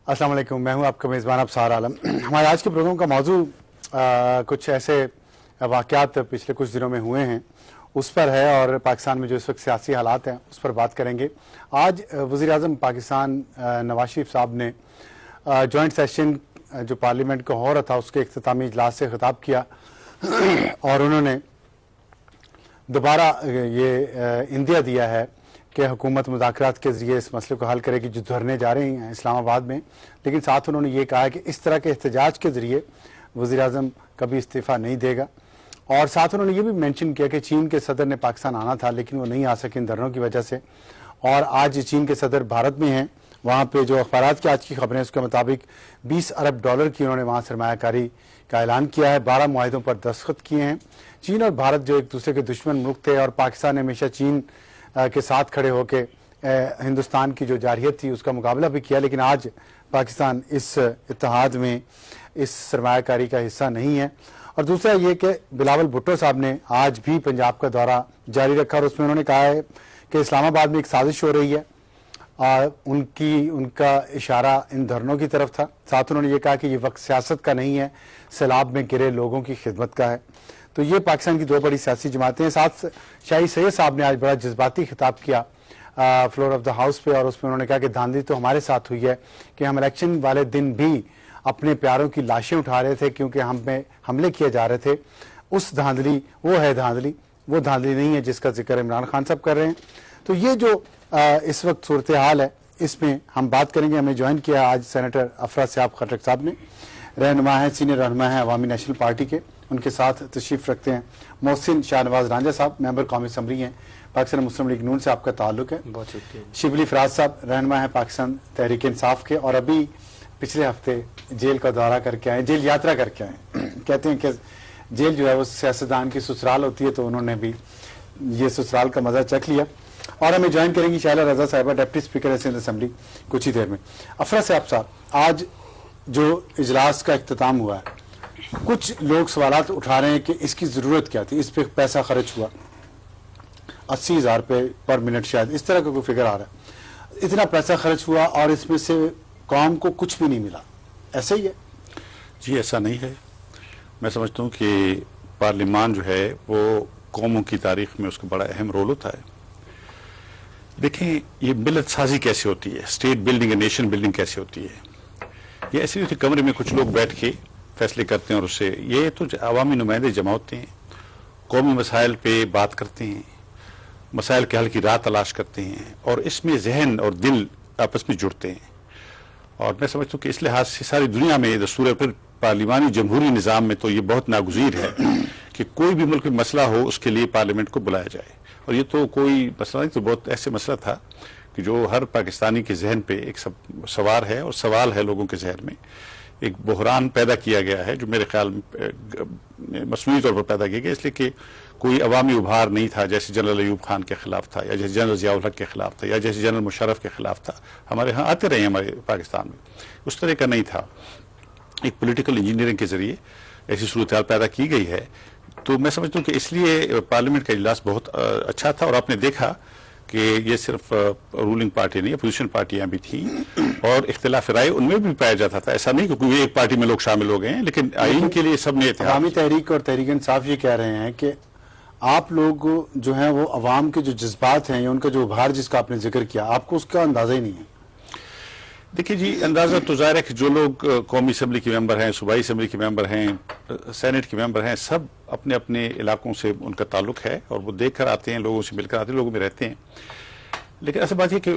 अस्सलाम वालेकुम, मैं हूं आपका मेज़बान अबसार आलम। हमारे आज के प्रोग्राम का मौजू कुछ ऐसे वाक़यात पिछले कुछ दिनों में हुए हैं उस पर है, और पाकिस्तान में जो इस वक्त सियासी हालात हैं उस पर बात करेंगे। आज वज़ीर-ए-आज़म पाकिस्तान नवाज शरीफ साहब ने जॉइंट सेशन जो पार्लियामेंट का हो रहा था उसके इख्तितामी इजलास से खिताब किया और उन्होंने दोबारा ये इंदिया दिया है कि हुकूमत मुज़ाकरात के ज़रिए इस मसले को हल करेगी जो धरने जा रहे हैं इस्लामाबाद में। लेकिन साथ उन्होंने ये कहा कि इस तरह के एहतजाज के ज़रिए वज़ीर-ए-आज़म कभी इस्तीफ़ा नहीं देगा। और साथ उन्होंने ये भी मेंशन किया कि चीन के सदर ने पाकिस्तान आना था लेकिन वो नहीं आ सके इन धरनों की वजह से, और आज चीन के सदर भारत में हैं। वहाँ पे जो अखबारात की आज की खबरें उसके मुताबिक 20 अरब डॉलर की उन्होंने वहाँ सरमायाकारी का ऐलान किया है। 12 मुआहिदों पर दस्तखत किए हैं। चीन और भारत जो एक दूसरे के दुश्मन मुल्क थे और पाकिस्तान ने हमेशा चीन के साथ खड़े होकर हिंदुस्तान की जो जारहियत थी उसका मुकाबला भी किया, लेकिन आज पाकिस्तान इस इत्तेहाद में इस सरमायाकारी का हिस्सा नहीं है। और दूसरा ये कि बिलावल भुट्टो साहब ने आज भी पंजाब का दौरा जारी रखा और उसमें उन्होंने कहा है कि इस्लामाबाद में एक साजिश हो रही है और उनका इशारा इन धरनों की तरफ था। साथ उन्होंने ये कहा कि ये वक्त सियासत का नहीं है, सैलाब में गिरे लोगों की खिदमत का है। तो ये पाकिस्तान की दो बड़ी सियासी जमातें हैं। साथ शाही सैयद साहब ने आज बड़ा जज्बाती खिताब किया फ्लोर ऑफ द हाउस पे, और उसमें उन्होंने कहा कि धांधली तो हमारे साथ हुई है कि हम इलेक्शन वाले दिन भी अपने प्यारों की लाशें उठा रहे थे क्योंकि हम पे हमले किए जा रहे थे। उस धांधली वो है धांधली, वो धांधली नहीं है जिसका जिक्र इमरान खान साहब कर रहे हैं। तो ये जो इस वक्त सूरत हाल है इसमें हम बात करेंगे। हमें ज्वाइन किया आज सेनेटर अफरा सियाब खटक साहब ने, रहनुमा है, सीनियर रहनुमा है अवामी नेशनल पार्टी के। उनके साथ तशरीफ रखते हैं मोहसिन शाहनवाज रांझा साहब, मेंबर कौमी असम्बली हैं, पाकिस्तान मुस्लिम लीग नून से आपका ताल्लुक है। बहुत शुक्रिया। शिबली फराज साहब रहनुमा है पाकिस्तान तहरीक इंसाफ के, और अभी पिछले हफ्ते जेल का दौरा करके आए, जेल यात्रा करके आए। कहते हैं कि जेल जो है वो सियासतदान की ससुराल होती है, तो उन्होंने भी ये ससुराल का मजा चख लिया। और हमें ज्वाइन करेंगी शाइला रजा साहिबा, डिप्टी स्पीकर है सिंध असम्बली, कुछ ही देर में। अफरा साहब, आज जो इजलास का इख्तिताम हुआ है, कुछ लोग सवालात उठा रहे हैं कि इसकी जरूरत क्या थी, इस पे पैसा खर्च हुआ 80,000 पर मिनट, शायद इस तरह का कोई फिगर आ रहा है। इतना पैसा खर्च हुआ और इसमें से कौम को कुछ भी नहीं मिला, ऐसे ही है? जी, ऐसा नहीं है। मैं समझता हूँ कि पार्लियामान जो है वो कौमों की तारीख में उसका बड़ा अहम रोल होता है। देखें, ये मिलत साजी कैसे होती है, स्टेट बिल्डिंग और नेशन बिल्डिंग कैसे होती है। ये ऐसे नहीं होती कमरे में कुछ लोग बैठ के फैसले करते हैं और उससे, ये तो अवामी नुमाइंदे जमा होते हैं, कौमी मसाइल पे बात करते हैं, मसाइल के हल की राह तलाश करते हैं, और इसमें जहन और दिल आपस में जुड़ते हैं। और मैं समझता हूँ कि इस लिहाज से सारी दुनिया में दस्तूर पर पार्लिमानी जमहूरी निज़ाम में तो ये बहुत नागुज़ीर है कि कोई भी मुल्क में मसला हो उसके लिए पार्लियामेंट को बुलाया जाए। और ये तो कोई मसला नहीं, तो बहुत ऐसे मसला था कि जो हर पाकिस्तानी के जहन पे एक सवार है और सवाल है लोगों के जहन में। एक बहरान पैदा किया गया है जो मेरे ख्याल में मसनूई तौर पर पैदा किया गया, इसलिए कि कोई अवामी उभार नहीं था जैसे जनरल अयूब खान के खिलाफ था, या जैसे जनरल ज़िया उल हक के खिलाफ था, या जैसे जनरल मुशर्रफ के खिलाफ था। हमारे यहाँ आते रहे हमारे पाकिस्तान में, उस तरह का नहीं था। एक पॉलिटिकल इंजीनियरिंग के जरिए ऐसी सूरत हाल पैदा की गई है। तो मैं समझता हूँ कि इसलिए पार्लियामेंट का इजलास बहुत अच्छा था। और आपने देखा कि ये सिर्फ रूलिंग पार्टी नहीं, अपोजिशन पार्टियां भी थी और इख्तिलाफ राय उनमें भी पाया जाता था। ऐसा नहीं कि कोई एक पार्टी में लोग शामिल हो गए हैं, लेकिन आइन के लिए सब ने अवामी तहरीक और तहरीक इंसाफ ये कह रहे हैं कि आप लोग जो हैं वो अवाम के जो जज्बात हैं या उनका जो उभार जिसका आपने जिक्र किया, आपको उसका अंदाजा ही नहीं है। देखिए जी, अंदाज़ा तो ज़ाहिर है कि जो लोग कौमी असम्बली के मेंबर हैं, सूबाई असम्बली के मेंबर हैं, सेनेट के मेंबर हैं, सब अपने अपने इलाकों से उनका ताल्लुक है और वो देख कर आते हैं, लोगों से मिलकर आते हैं, लोगों में रहते हैं। लेकिन ऐसा बात है कि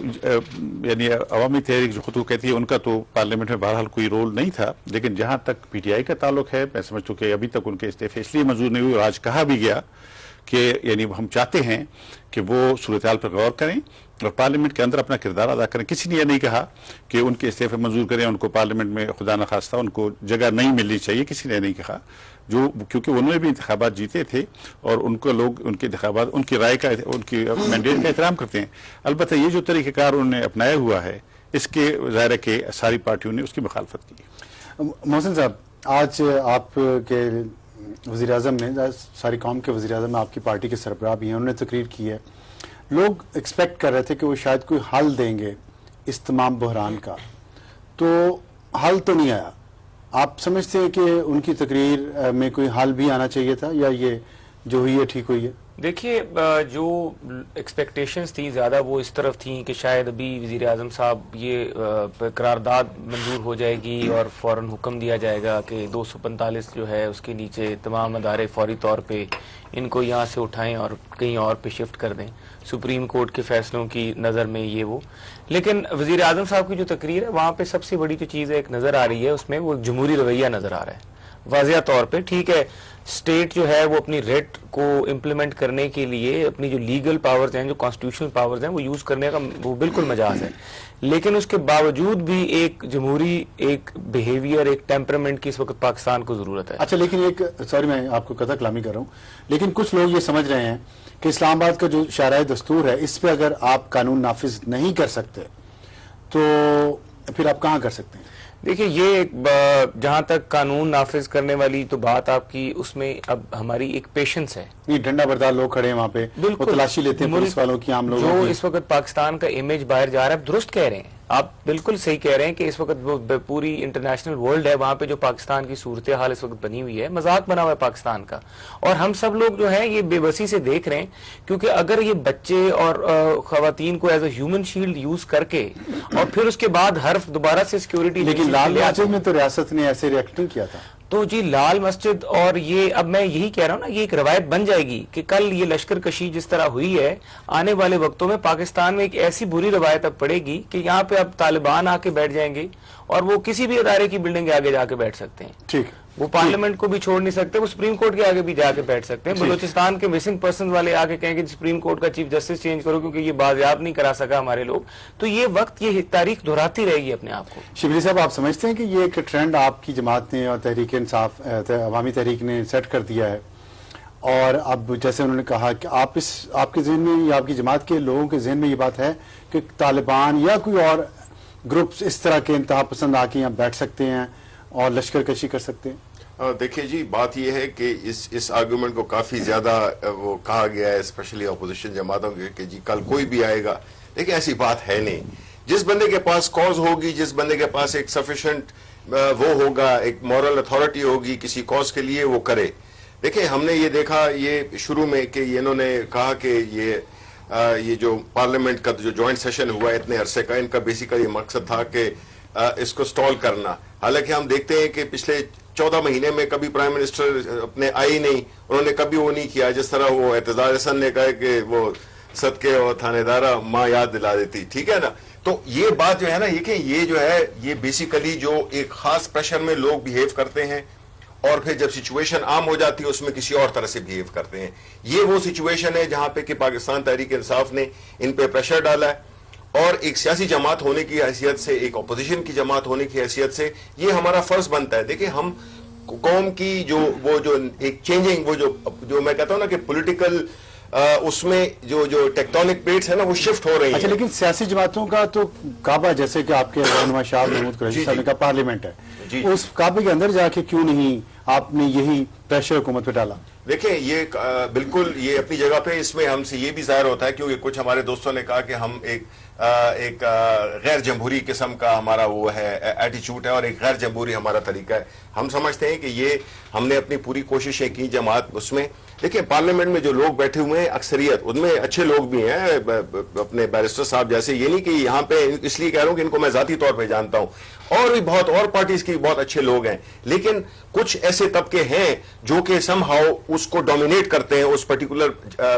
यानी अवामी तहरीक जो खुद को कहती है उनका तो पार्लियामेंट में बहरहाल कोई रोल नहीं था। लेकिन जहाँ तक PTI का ताल्लुक है, मैं समझता हूँ कि अभी तक उनके इस्तीफे इसलिए मंजूर नहीं हुए, और आज कहा भी गया कि यानी हम चाहते हैं कि वो सूरत हाल पर गौर करें और पार्लियामेंट के अंदर अपना किरदार अदा करें। किसी ने यह नहीं कहा कि उनके इस्तीफे मंजूर करें, उनको पार्लियामेंट में खुदा न खास्ता उनको जगह नहीं मिलनी चाहिए, किसी ने नहीं कहा। जो क्योंकि उन्होंने भी इंतखाबात जीते थे और उनको लोग उनके इंतखाबात, उनकी राय का, उनकी मैंडेट का एहतराम करते हैं। अलबत्ता ये जो तरीक़ेकार उन्होंने अपनाया हुआ है, इसके ज़ाहिर है कि सारी पार्टियों ने उसकी मुखालफत की। मोहसिन साहब, आज आपके वज़ीर-ए-आज़म ने, सारी कौम के वज़ीर-ए-आज़म आपकी पार्टी के सरबराह भी हैं, उन्होंने तकरीर की है। लोग एक्सपेक्ट कर रहे थे कि वो शायद कोई हल देंगे इस तमाम बहरान का, تو حل تو نہیں آیا. آپ سمجھتے ہیں کہ ان کی تقریر میں کوئی حل بھی آنا چاہیے تھا یا یہ جو ہوئی ہے ٹھیک ہوئی ہے؟ دیکھیے جو ایکسپیکٹیشنز تھی زیادہ وہ اس طرف تھیں کہ شاید ابھی وزیر اعظم صاحب یہ قرارداد منظور ہو جائے گی اور فوراً حکم دیا جائے گا کہ 245 جو ہے اس کے نیچے تمام ادارے فوری طور پہ ان کو یہاں سے اٹھائیں اور کہیں اور پہ شفٹ کر دیں سپریم کورٹ کے فیصلوں کی نظر میں یہ وہ. لیکن وزیر اعظم صاحب کی جو تقریر ہے وہاں پہ سب سے بڑی جو چیز ایک نظر آ رہی ہے اس میں وہ ایک جمہوری رویہ نظر آ رہا ہے واضح طور پہ. ٹھیک ہے اسٹیٹ جو ہے وہ اپنی ریٹ کو امپلیمنٹ کرنے کے لیے اپنی جو لیگل پاورز ہیں جو کانسٹیٹیوشنل پاورز ہیں وہ یوز کرنے کا وہ بالکل مجاز ہے, لیکن اس کے باوجود بھی ایک جمہوری ایک بیہیویئر ایک ٹیمپرامنٹ کی اس وقت پاکستان کو ضرورت ہے. اچھا لیکن ایک سوری میں آپ کو قطع کلامی کر رہا ہوں, لیکن کچھ لوگ یہ سمجھ رہے ہیں کہ اسلام آباد کا جو شاہراہ دستور ہے اس پہ اگر آپ قانون نافذ نہیں کر سکتے تو پھر آپ کہاں کر سکتے ہیں؟ دیکھیے یہ جہاں تک قانون نافذ کرنے والی تو بات آپ کی اس میں اب ہماری ایک پیشنس ہے. نہیں ڈنڈا بردار لوگ کھڑے ہیں وہاں پہ, وہ تلاشی لیتے ہیں پولیس والوں کی, عام لوگوں جو کی. اس وقت پاکستان کا امیج باہر جا رہا ہے, درست کہہ رہے ہیں آپ, بالکل صحیح کہہ رہے ہیں کہ اس وقت وہ پوری انٹرنیشنل ورلڈ ہے وہاں پہ جو پاکستان کی صورتحال اس وقت بنی ہوئی ہے, مذاق بنا ہوا ہے پاکستان کا, اور ہم سب لوگ جو ہیں یہ بے بسی سے دیکھ رہے ہیں. کیونکہ اگر یہ بچے اور خواتین کو as a human shield use کر کے اور پھر اس کے بعد حرف دوبارہ سے سیکیورٹی, لیکن لال مسجد میں تو ریاست نے ایسے ریئیکٹ نہیں کیا تھا. تو جی لال مسجد اور یہ اب میں یہی کہہ رہا ہوں نا یہ ایک روایت بن جائے گی کہ کل یہ لشکر کشی جس طرح ہوئی ہے آنے والے وقتوں میں پاکستان میں ایک ایسی بری روایت اب پڑے گی کہ یہاں پہ اب طالبان آ کے بیٹھ جائیں گے اور وہ کسی بھی ادارے کی بلڈنگ کے آگے جا کے بیٹھ سکتے ہیں. ٹھیک, وہ پارلیمنٹ کو بھی چھوڑ نہیں سکتے, وہ سپریم کورٹ کے آگے بھی جا کے بیٹھ سکتے ہیں. بلوچستان کے مسنگ پرسنز والے آگے کہیں گے سپریم کورٹ کا چیف جسٹس چینج کرو کیونکہ یہ بازیاب نہیں کرا سکا ہمارے لوگ. تو یہ وقت یہ تاریخ دہراتی رہے گی اپنے آپ کو. شبلی صاحب آپ سمجھتے ہیں کہ یہ ایک ٹرینڈ آپ کی جماعت نے اور تحریک انصاف عوامی تحریک نے سیٹ کر دیا ہے, اور اب جیسے انہوں نے کہا کہ آپ کے ذہن میں یا آپ کی جماعت کے لوگوں کے ذہن میں یہ بات ہے کہ طالبان یا کوئی اور گروپس اس طرح کے انتہا پسند آ کے یہاں بیٹھ سکتے ہیں اور لشکر کشی کر سکتے ہیں؟ دیکھیے جی بات یہ ہے کہ اس آرگومنٹ کو کافی زیادہ وہ کہا گیا ہے اسپیشلی اپوزیشن جماعتوں کے کہ جی کل کوئی بھی آئے گا, لیکن ایسی بات ہے نہیں. جس بندے کے پاس کاز ہوگی, جس بندے کے پاس ایک سفیشینٹ وہ ہوگا, ایک مورل اتھارٹی ہوگی کسی کاز کے لیے, وہ کرے. دیکھیں ہم نے یہ دیکھا یہ شروع میں کہ انہوں نے کہا کہ یہ جو پارلیمنٹ کا جو جوائنٹ سیشن ہوا ہے اتنے عرصے کا, ان کا بیسیکلی مقصد تھا کہ اس کو سٹال کرنا. حالانکہ ہم دیکھتے ہیں کہ پچھلے 14 مہینے میں کبھی پرائم منسٹر اپنے آئی نہیں, انہوں نے کبھی وہ نہیں کیا جس طرح وہ اعتزاز حسن نے کہا کہ وہ صدقے اور تھانے دارہ ماں یاد دلا دیتی, ٹھیک ہے نا. تو یہ بات جو ہے نا یہ جو ہے یہ بیسیکلی جو ایک خاص پریشر میں لوگ بیہیو کرتے ہیں اور پھر جب سچویشن عام ہو جاتی ہے اس میں کسی اور طرح سے بیہیو کرتے ہیں. یہ وہ سچویشن ہے جہاں پہ کہ پاکستان تحریک انصاف نے ان پہ پریشر ڈالا ہے, اور ایک سیاسی جماعت ہونے کی حیثیت سے, ایک اپوزیشن کی جماعت ہونے کی حیثیت سے یہ ہمارا فرض بنتا ہے. دیکھیں ہم قوم کی وہ جو ایک چینجنگ وہ جو میں کہتا ہوں نا کہ پولیٹیکل اس میں جو ٹیکٹونک پلیٹس ہیں نا وہ شفٹ ہو رہی ہیں. اچھا لیکن سیاسی جماعتوں کا تو کعبہ, جیسے کہ آپ کے رہنما شاہ محمود قریشی صاحب نے کہا پارلیمنٹ ہے, اس کعبے کے اندر جا کے کیوں نہیں آپ نے یہی پریشر حکومت پہ ڈالا؟ دیکھیں یہ بالکل یہ اپنی جگہ پہ, اس میں ہم سے یہ بھی ظاہر ہوتا ہے کیونکہ کچھ ہمارے دوستوں نے کہا کہ ہم ایک غیر جمہوری قسم کا ہمارا وہ ہے ایٹیچیوڈ ہے اور ایک غیر جمہوری ہمارا طریقہ ہے. ہم سمجھتے ہیں کہ یہ ہم نے اپنی پوری کوششیں کی جماعت اس میں. دیکھیں پارلیمنٹ میں جو لوگ بیٹھے ہوئے ہیں اکثریت ان میں اچھے لوگ بھی ہیں, اپنے بیرسٹر صاحب جیسے, یہ نہیں کہ یہاں پہ اس لیے کہہ رہا ہوں کہ ان کو میں ذاتی طور پہ جانتا ہوں, اور بھی بہت اور پارٹیز کے بہت اچھے لوگ ہیں, لیکن کچھ ایسے طبقے ہیں جو کہ سم ہاؤ اس کو ڈومینیٹ کرتے ہیں, اس پرٹیکولر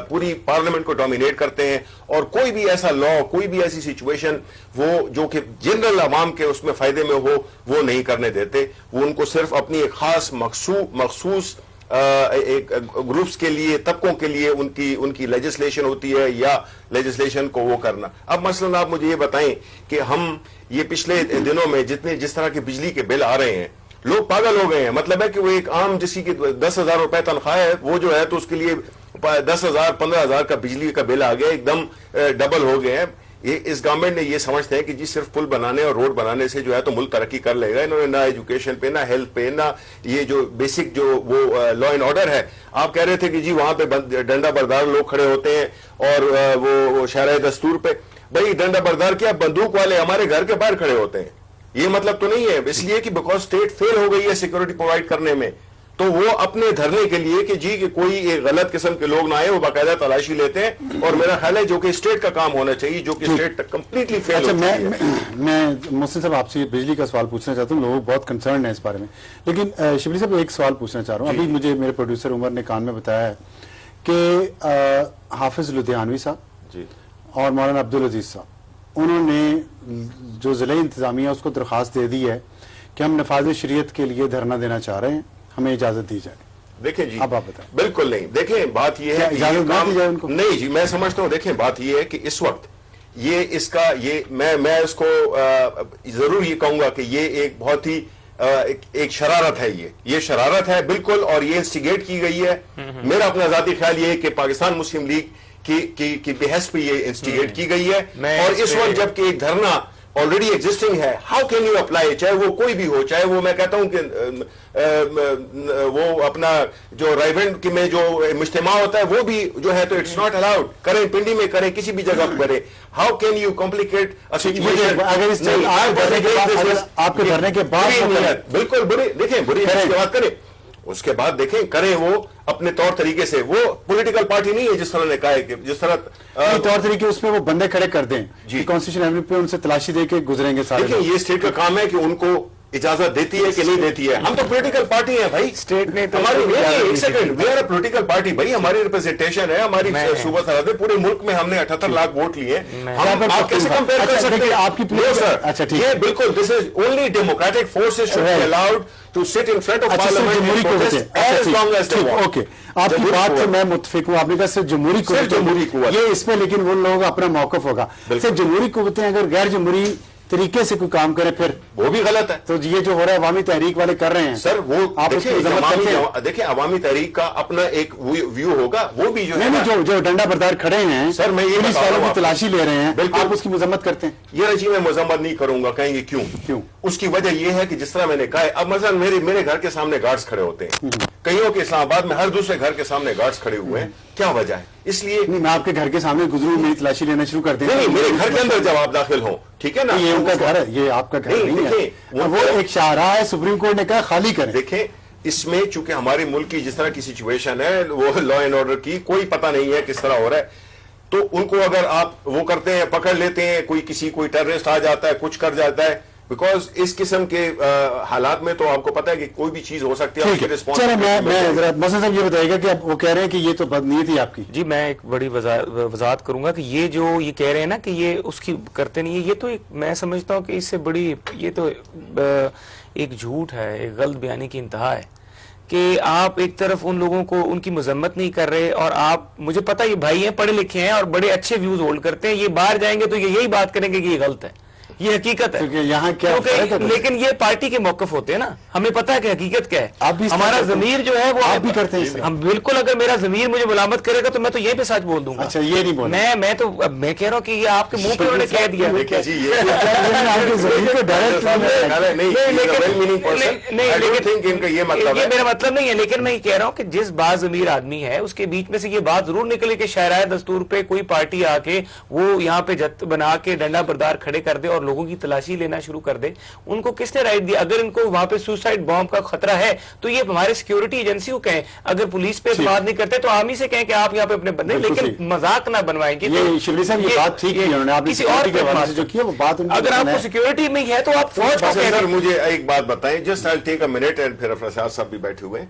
پوری پارلیمنٹ کو ڈومینیٹ کرتے ہیں, اور کوئی بھی ایسا لا, کوئی بھی ایسی سچویشن وہ جو کہ جنرل عوام کے اس میں فائدے میں ہو وہ نہیں کرنے دیتے. وہ ان کو صرف اپنی ایک خاص مخصوص ایک گروپس کے لیے, طبقوں کے لیے ان کی لیجسلیشن ہوتی ہے یا لیجسلیشن کو وہ کرنا. اب مثلا آپ مجھے یہ بتائیں کہ ہم یہ پچھلے دنوں میں جس طرح کے بجلی کے بل آ رہے ہیں, لوگ پاگل ہو گئے ہیں. مطلب ہے کہ وہ ایک عام جس کی 10,000 روپے تنخواہ ہے وہ جو ہے تو اس کے لیے 10,000 15,000 کا بجلی کا بل آ گیا, ایک دم ڈبل ہو گئے ہیں. اس گورنمنٹ نے یہ سمجھتے ہیں کہ جی صرف پل بنانے اور روڈ بنانے سے جو ہے تو ملک ترقی کر لے گا. انہوں نے نہ ایجوکیشن پہ, نہ ہیلتھ پہ, نہ یہ جو بیسک جو وہ لا اینڈ آرڈر ہے. آپ کہہ رہے تھے کہ جی وہاں پہ ڈنڈا بردار لوگ کھڑے ہوتے ہیں اور وہ شرح دستور پہ, بھائی ڈنڈا بردار کیا, بندوق والے ہمارے گھر کے باہر کھڑے ہوتے ہیں. یہ مطلب تو نہیں ہے اس لیے کہ بیکاز اسٹیٹ فیل ہو گئی ہے سیکورٹی پرووائڈ کرنے میں تو وہ اپنے دھرنے کے لیے کہ جی کہ کوئی ایک غلط قسم کے لوگ نہ آئے وہ باقاعدہ تلاشی لیتے ہیں اور میرا خیال ہے جو کہ اسٹیٹ کا کام ہونا چاہیے جو کہ اسٹیٹ کمپلیٹلی فیل اچھا ہو چکی ہے. میں محسن صاحب آپ سے بجلی کا سوال پوچھنا چاہتا ہوں لوگ بہت کنسرن ہیں اس بارے میں لیکن شبلی صاحب ایک سوال پوچھنا چاہ رہا ہوں ابھی مجھے میرے پروڈیوسر عمر نے کان میں بتایا ہے کہ حافظ لدھیانوی صاحب جی اور مولانا عبدالعزیز صاحب انہوں نے جو ضلعی انتظامیہ اس کو درخواست دے دی ہے کہ ہم نفاذ شریعت کے لیے دھرنا دینا چاہ رہے ہیں ہمیں اجازت دی جائے. دیکھیں جی اب آپ بتائیں. بالکل نہیں دیکھیں بات یہ ہے کہ اجازت یہ نہ دی جائے ان کو؟ نہیں جی میں سمجھتا ہوں دیکھیں بات یہ ہے کہ اس وقت یہ اس کا یہ میں اس کو ضرور یہ کہوں گا کہ یہ ایک بہت ہی ایک شرارت ہے یہ شرارت ہے بالکل اور یہ انسٹیگیٹ کی گئی ہے. میرا اپنا ذاتی خیال یہ ہے کہ پاکستان مسلم لیگ کی بحث پہ یہ انسٹیگیٹ کی گئی ہے اور اس وقت جب کہ ایک دھرنا آلریڈی ایگزسٹنگ ہے ہاؤ کین یو اپلائی چاہے وہ کوئی بھی ہو چاہے وہ میں کہتا ہوں کہ وہ اپنا جو رائیونڈ میں جو مجتمع ہوتا ہے وہ بھی جو ہے تو اٹس ناٹ الاؤڈ کریں پنڈی میں کریں کسی بھی جگہ پہ کریں ہاؤ کین یو کمپلیکیٹ آپ کے دھرنے کے بعد بالکل بری دیکھیں بری اس کے بعد کریں اس کے بعد دیکھیں کریں وہ اپنے طور طریقے سے وہ پولیٹیکل پارٹی نہیں ہے جس طرح نے کہا ہے کہ جس طرح طور طریقے اس میں وہ بندے کھڑے کر دیں کانسٹیٹیوشن اسمبلی پہ ان سے تلاشی دے کے گزریں گے سارے. دیکھیں یہ اسٹیٹ کا کام ہے کہ ان کو اجازت دیتی ہے کہ نہیں دیتی ہے ہم تو پولیٹیکل پارٹی ہیں بھائی اسٹیٹ نے ایک second we are a political party بھائی ہماری ریپرزنٹیشن ہے ہماری صوبہ سرحدیں پورے ملک میں ہم نے 78 لاکھ ووٹ لیے ہم آپ کیسے کمپیئر کر سکتے ہیں آپ کی یہ بالکل this is only democratic forces should be allowed to sit in front of parliament as long as they want. Okay آپ کی بات سے میں متفق ہوں آپ نے کہا صرف جمہوری قوت یہ اس میں لیکن وہ لوگوں کا اپنا موقف ہوگا صرف جمہوری قوتیں اگر غیر جمہوری طریقے سے کوئی کام کرے پھر وہ بھی غلط ہے تو یہ جو ہو رہا ہے عوامی تحریک والے کر رہے ہیں سر وہ آپ اس کی مذمت کرتے ہیں دیکھیں عوامی تحریک کا اپنا ایک ویو ہوگا وہ بھی جو ہے جو ڈنڈا بردار کھڑے ہیں سر میں یہ پولیس والوں کی تلاشی لے رہے ہیں آپ اس کی مذمت کرتے ہیں یہ رجی میں مذمت نہیں کروں گا کہیں گے کیوں اس کی وجہ یہ ہے کہ جس طرح میں نے کہا ہے اب مثلا میرے گھر کے سامنے گارڈز کھڑے ہوتے ہیں کئیوں کے اسلام آباد میں ہر دوسرے گھر کے سامنے گارڈز کھڑے ہوئے ہیں کیا وجہ ہے اس لیے میں آپ کے گھر کے سامنے گزروں میری تلاشی لینا شروع کر دیں نہیں میرے گھر کے اندر جب آپ داخل ہوں ٹھیک ہے نا یہ ان کا گھر ہے یہ آپ کا گھر نہیں ہے وہ ایک شاہراہ ہے سپریم کورٹ نے کہا خالی کریں. دیکھیں اس میں چونکہ ہمارے ملک کی جس طرح کی سچویشن ہے وہ لا اینڈ آرڈر کی کوئی پتہ نہیں ہے کس طرح ہو رہا ہے تو ان کو اگر آپ وہ کرتے ہیں پکڑ لیتے ہیں کوئی ٹیررسٹ آ جاتا ہے کچھ کر جاتا ہے بیکاز اس قسم کے حالات میں تو آپ کو پتا ہے کہ کوئی بھی چیز ہو سکتی ہے. چلو میں ذرا محسن صاحب یہ بتائیے گا کہ وہ کہہ رہے ہیں کہ یہ تو بدنیت ہی آپ کی. جی میں ایک بڑی وضاحت کروں گا کہ یہ جو یہ کہہ رہے ہیں نا کہ یہ اس کی کرتے نہیں ہے یہ تو میں سمجھتا ہوں کہ اس سے بڑی یہ تو ایک جھوٹ ہے ایک غلط بیانی کی انتہا ہے کہ آپ ایک طرف ان لوگوں کو ان کی مذمت نہیں کر رہے اور آپ مجھے پتا یہ بھائی ہیں پڑھے لکھے ہیں اور بڑے اچھے ویوز ہولڈ کرتے ہیں یہ باہر جائیں گے تو یہ یہی بات کریں گے کہ یہ غلط ہے یہ حقیقت ہے یہاں کیا لیکن یہ پارٹی کے موقف ہوتے ہیں نا ہمیں پتا ہے کہ حقیقت کیا ہے ہمارا ضمیر جو ہے وہ آپ بھی کرتے ہیں ہم بالکل اگر میرا ضمیر مجھے ملامت کرے گا تو میں تو یہ بھی سچ بول دوں گا. اچھا یہ نہیں بول میں تو میں کہہ رہا ہوں کہ یہ آپ کے منہ پہ انہوں نے کہہ دیا یہ میرا مطلب نہیں ہے لیکن میں یہ کہہ رہا ہوں کہ جس باضمیر آدمی ہے اس کے بیچ میں سے یہ بات ضرور نکلے کہ شاہراہ دستور پہ کوئی پارٹی آ کے وہ یہاں پہ جت بنا کے ڈنڈا بردار کھڑے کر دے اور لوگوں کی تلاشی لینا شروع کر دے. ان کو کس نے رائٹ دیا؟ اگر ان کو وہاں پہ سوسائڈ بامب کا خطرہ ہے تو یہ ہمارے سیکیورٹی ایجنسی کو کہیں, اگر پولیس پہ اعتماد نہیں کرتے تو آرمی سے کہیں کہ آپ یہاں پہ اپنے بندے, لیکن مذاق نہ بنوائیں گے. یہ شبلی صاحب یہ بات ٹھیک ہے, انہوں نے کسی اور کے حوالے سے جو کیا وہ بات اگر آپ کو سیکیورٹی میں ہی ہے تو آپ فوج کو کہہ رہے. مجھے ایک بات بتائیں, just I take a minute, and پھر افراسیاب صاحب بھی بیٹھے ہوئے ہیں.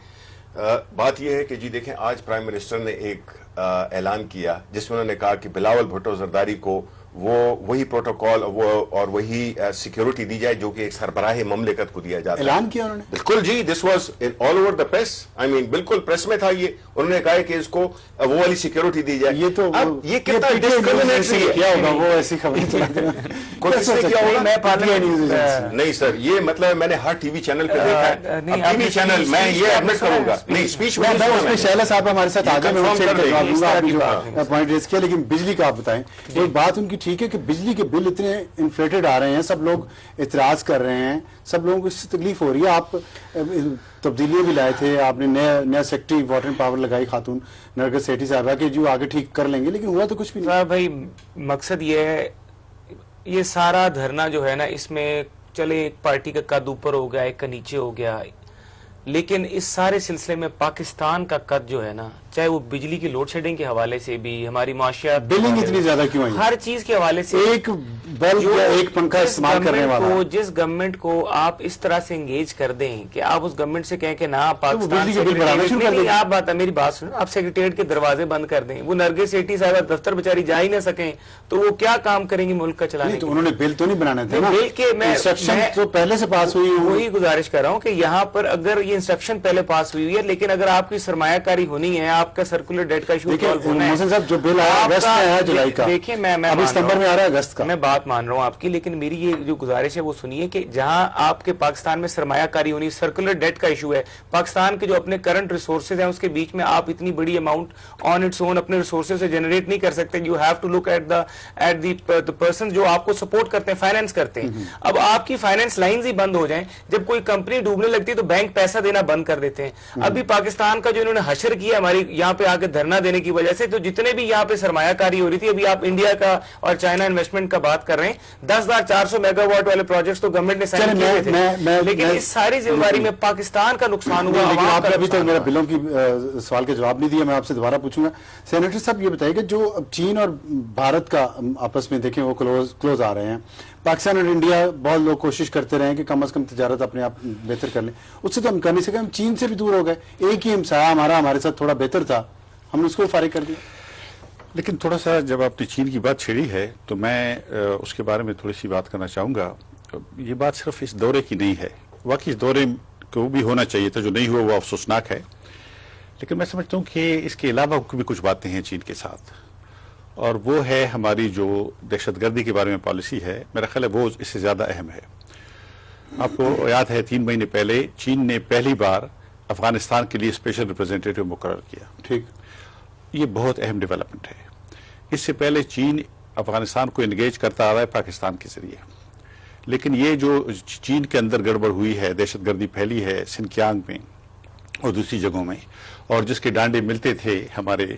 بات یہ ہے کہ جی دیکھیں آج پرائم منسٹر نے ایک اعلان کیا جس میں انہوں نے کہا کہ بلاول بھٹو زرداری کو وہی پروٹوکال اور وہی سیکیورٹی دی جائے جو کہ ایک سربراہ مملکت کو دیا جاتا ہے. اعلان کیا انہوں نے بالکل جی, this was all over the press, I mean بالکل پریس میں تھا یہ. انہوں نے کہا کہ اس کو وہ والی سیکیورٹی دی جائے. یہ تو یہ کتنا ڈسکریمنیٹری ہے, کیا ہوگا وہ ایسی خبریں چلاتے ہیں کیا ہوگا. نہیں سر, یہ مطلب میں نے ہر ٹی وی چینل پہ دیکھا ہے, ٹی وی چینل میں یہ ایڈمٹ کروں گا. نہیں اسپیچ میں شہلا صاحب ہمارے ساتھ آگے میں پوائنٹ ریز کیا, لیکن بجلی کا آپ بتائیں. ایک بات ان کی ٹھیک ہے کہ بجلی کے بل اتنے انفلیٹڈ آ رہے ہیں, سب لوگ اعتراض کر رہے ہیں, سب لوگوں کو اس سے تکلیف ہو رہی ہے. آپ تبدیلیاں بھی لائے تھے, آپ نے نیا سیکٹری واٹر اینڈ پاور لگائی خاتون نرگس سیٹھی صاحبہ کہ جو آگے ٹھیک کر لیں گے, لیکن ہوا تو کچھ بھی نہیں. بھائی مقصد یہ ہے, یہ سارا دھرنا جو ہے نا اس میں चले एक पार्टी का कद ऊपर हो गया, एक का नीचे हो गया, लेकिन इस सारे सिलसिले में पाकिस्तान का कद जो है ना, चाहे वो बिजली की लोड शेडिंग के हवाले से भी, हमारी माशियात, बिलिंग इतनी ज्यादा क्यों आई? हर चीज के हवाले से एक बल्ब या एक पंखा इस्तेमाल करने वाला, जिस गवर्नमेंट को आप इस तरह से एंगेज कर दें कि आप उस गवर्नमेंट से कहें कि ना पाकिस्तान बिजली के बिल बढ़ाना शुरू कर दें। आप बात, मेरी बात सुनो, आप सेक्रेटेरिएट के दरवाजे बंद कर दें, वो नरगिस सेठी साहब दफ्तर बेचारी जा ही ना सकें, तो वो क्या काम करेंगी मुल्क का चलाने? तो उन्होंने बिल तो नहीं बनाने थे ना, बिल के मैं तो पहले से पास हुई, वही गुजारिश कर रहा हूँ कि यहाँ पर अगर ये इंस्ट्रक्शन पहले पास हुई है, लेकिन अगर आपकी सरमायाकारी होनी है, आपका सर्कुलर डेट का इशू सॉल्व होना है, मोहसिन साहब जो बिल आया अगस्त में आया, जुलाई का, देखिए मैं अभी सितंबर में आ रहा है अगस्त का, मैं बात मान रहा हूँ आपकी, लेकिन मेरी ये जो गुजारिश है वो सुनिए कि जहां आपके पाकिस्तान में सरमायाकारी होनी, सर्कुलर डेट का इशू है, पाकिस्तान के जो अपने करंट रिसोर्सेज हैं उसके बीच में आप इतनी बड़ी अमाउंट ऑन इट्स ओन अपने रिसोर्सेज से जनरेट नहीं कर सकते। You have to look at the person जो आपको सपोर्ट करते हैं, फाइनेंस करते हैं। अब आपकी फाइनेंस लाइंस ही बंद हो जाएं, जब कोई कंपनी डूबने लगती है तो बैंक पैसा देना बंद कर देते हैं। अभी पाकिस्तान का जो इन्होंने हशर किया हमारी यहाँ पे आके धरना देने की वजह से, तो जितने भी यहाँ पे सरमायाकारी हो रही थी, अभी आप इंडिया का और चाइना इन्वेस्टमेंट का बात कर रहे हैं, 10,400 मेगावाट वाले प्रोजेक्ट्स तो गवर्नमेंट ने साइन किए थे, लेकिन इस सारी जिम्मेदारी में पाकिस्तान का नुकसान हुआ। लेकिन आपने अभी तक मेरा बिलों की सवाल का जवाब नहीं दिया, मैं आपसे दोबारा पूछूंगा। सेनेटर साहब ये बताइए कि जो अब चीन और भारत का आपस में देखें वो क्लोज आ रहे हैं, पाकिस्तान और इंडिया बहुत लोग कोशिश करते रहे कि कम से कम तजारत अपने आप बेहतर कर लें, उससे तो हम कर नहीं सके, हम चीन से भी दूर हो गए। एक ही हमसाया हमारे साथ थोड़ा बेहतर था, हमने उसको फारिग कर दिया। लेकिन थोड़ा सा जब आपने चीन की बात छेड़ी है तो मैं उसके बारे में थोड़ी सी बात करना चाहूँगा। ये बात सिर्फ इस दौरे की नहीं है, वाकई इस दौरे को भी होना चाहिए था, जो नहीं हुआ वो अफसोसनाक है, लेकिन मैं समझता हूँ कि इसके अलावा भी कुछ बातें हैं चीन के साथ, और वो है हमारी जो दहशतगर्दी के बारे में पॉलिसी है, मेरा ख्याल है वो इससे ज़्यादा अहम है। आपको याद है 3 महीने पहले चीन ने पहली बार अफगानिस्तान के लिए स्पेशल रिप्रेजेंटेटिव मुकर्रर किया। ठीक, ये बहुत अहम डेवलपमेंट है। इससे पहले चीन अफगानिस्तान को एंगेज करता आ रहा है पाकिस्तान के जरिए, लेकिन ये जो चीन के अंदर गड़बड़ हुई है, दहशतगर्दी फैली है सिनकियांग में और दूसरी जगहों में, और जिसके डांडे मिलते थे हमारे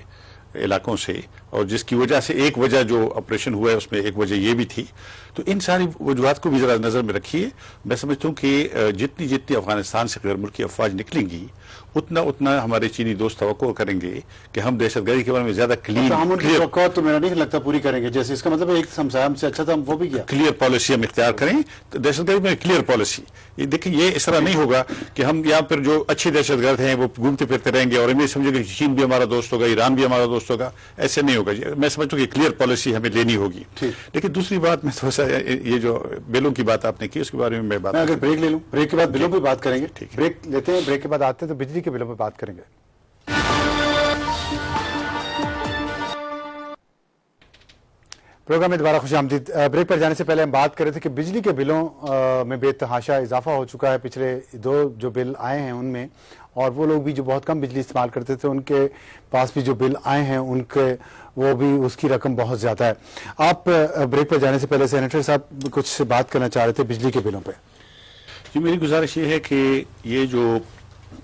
इलाकों से, और जिसकी वजह से एक वजह जो ऑपरेशन हुआ है उसमें एक वजह ये भी थी, तो इन सारी वजूहत को भी जरा नजर में रखिए। मैं समझता हूँ कि जितनी जितनी अफगानिस्तान से गैर मुल्की अफवाज निकलेंगी उतना उतना हमारे चीनी दोस्त तवक्को करेंगे कि हम दहशतगर्दी के बारे में ज्यादा क्लियर तो मेरा नहीं लगता पूरी करेंगे, जैसे इसका मतलब एक हमसाया हमसे अच्छा था, हम वो भी किया। क्लियर पॉलिसी हम इख्तियार करें, तो दहशतगर्दी में क्लियर पॉलिसी। ये देखिए, ये इस तरह नहीं होगा कि हम यहाँ पर जो अच्छे दहशतगर्द हैं वो घूमते फिरते रहेंगे और इन्हें समझेंगे कि चीन भी हमारा दोस्त होगा, ईरान भी हमारा दोस्त होगा, ऐसे नहीं होगा। मैं समझता हूँ कि क्लियर पॉलिसी हमें लेनी होगी। लेकिन दूसरी बात, मैं थोड़ा सा ये जो बिलों की बात आपने की उसके बारे में मैं अगर ब्रेक ले लूं, ब्रेक के बाद बिलों पे बात करेंगे। ठीक, ब्रेक लेते हैं, ब्रेक के बाद आते हैं तो बिजली के बिलों पे बात करेंगे। प्रोग्राम में दोबारा खुशामदीद। ब्रेक पर जाने से पहले हम बात कर रहे थे कि बिजली के बिलों में बेतहाशा इजाफा हो चुका है पिछले 2 जो बिल आए हैं उनमें, और वो लोग भी जो बहुत कम बिजली इस्तेमाल करते थे उनके पास भी जो बिल आए हैं उनके वो भी उसकी रकम बहुत ज़्यादा है। आप ब्रेक पर जाने से पहले सेनेटर साहब कुछ बात करना चाह रहे थे बिजली के बिलों पे। जी, मेरी गुजारिश ये है कि ये जो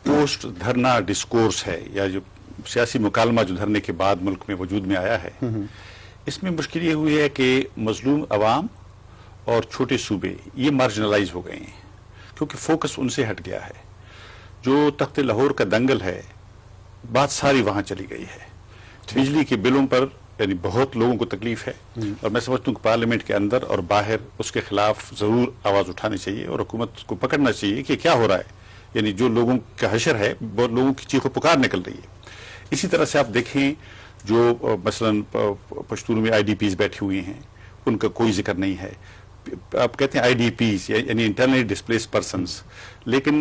पोस्ट धरना डिस्कोर्स है या जो सियासी मुकालमा जो धरने के बाद मुल्क में वजूद में आया है, इसमें मुश्किल ये हुई है कि मजलूम अवाम और छोटे सूबे ये मार्जिनलाइज हो गए हैं, क्योंकि फोकस उनसे हट गया है। जो तख्ते लाहौर का दंगल है, बात सारी वहां चली गई है। बिजली के बिलों पर यानी बहुत लोगों को तकलीफ है, और मैं समझता हूँ कि पार्लियामेंट के अंदर और बाहर उसके खिलाफ जरूर आवाज उठानी चाहिए और हुकूमत को पकड़ना चाहिए कि क्या हो रहा है। यानी जो लोगों का हशर है, बहुत लोगों की चीखों पुकार निकल रही है। इसी तरह से आप देखें जो मसलन पश्तून में IDPs बैठे हुए हैं, उनका कोई जिक्र नहीं है। आप कहते हैं IDPs यानी इंटरनली डिस्प्लेस्ड पर्सन्स, लेकिन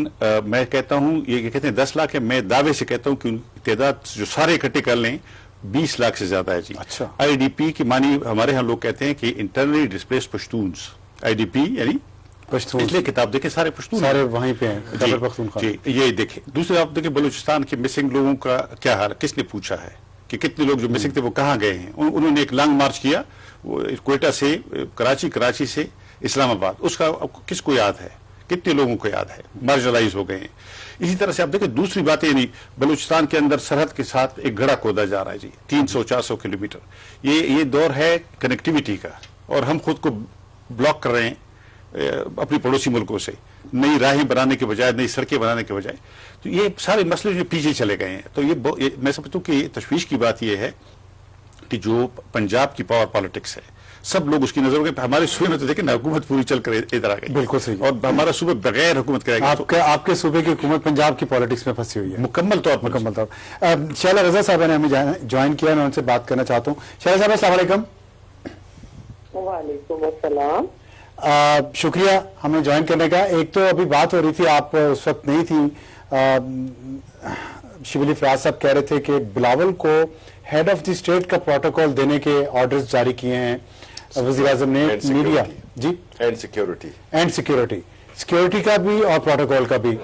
मैं कहता हूँ ये कहते हैं 10 लाख है, मैं दावे से कहता हूँ कि उनकी तादाद जो सारे इकट्ठे कर लें 20 लाख से ज्यादा है जी। अच्छा। IDP की मानी हमारे यहाँ लोग कहते हैं कि इंटरनली डिस्प्लेस्ड पश्तून्स, IDP यानी पश्तून। इसलिए किताब देखें सारे पश्तून सारे वहीं पे हैं, खैबर पख्तूनख्वा। जी, ये देखें। दूसरे आप देखें बलूचिस्तान के मिसिंग लोगों का क्या हाल, किसने पूछा है कि कितने लोग जो मिसिंग थे वो कहाँ गए हैं। उन्होंने एक लॉन्ग मार्च किया क्वेटा से कराची, कराची से इस्लामाबाद, उसका किसको याद है, कितने लोगों को याद है, मार्जिनलाइज हो गए हैं। इसी तरह से आप देखें दूसरी बातें, नहीं बलूचिस्तान के अंदर सरहद के साथ एक गड़ा खोदा जा रहा है जी, 300-400 किलोमीटर। ये दौर है कनेक्टिविटी का, और हम खुद को ब्लॉक कर रहे हैं अपने पड़ोसी मुल्कों से, नई राहें बनाने के बजाय, नई सड़कें बनाने के बजाय, तो ये सारे मसले जो पीछे चले गए हैं। तो ये मैं समझता हूँ कि तशवीश की बात ये है कि जो पंजाब की पावर पॉलिटिक्स है, सब लोग उसकी नजरों के, हमारे सूबे में तो देखें ना, हुकूमत पूरी चल कर इधर आ गई, बिल्कुल सही, और हमारा सूबे बगैर हुकूमत कराएगा। आपके सूबे की हुकूमत पंजाब की पॉलिटिक्स में फंसी हुई है मुकम्मल तौर पर। शैला रजा साहब ने हमें ज्वाइन किया, मैं उनसे बात करना चाहता हूँ। शैला साहब अस्सलाम वालेकुम। वालेकुम अस्सलाम। शुक्रिया हमें ज्वाइन करने का। एक तो अभी बात हो रही थी, आप उस वक्त नहीं थी, शिबली फयाज साहब कह रहे थे कि बिलावल को हेड ऑफ द स्टेट का प्रोटोकॉल देने के ऑर्डर्स जारी किए हैं वज़ीर आज़म ने, मीडिया जी, एंड सिक्योरिटी का भी और प्रोटोकॉल का भी।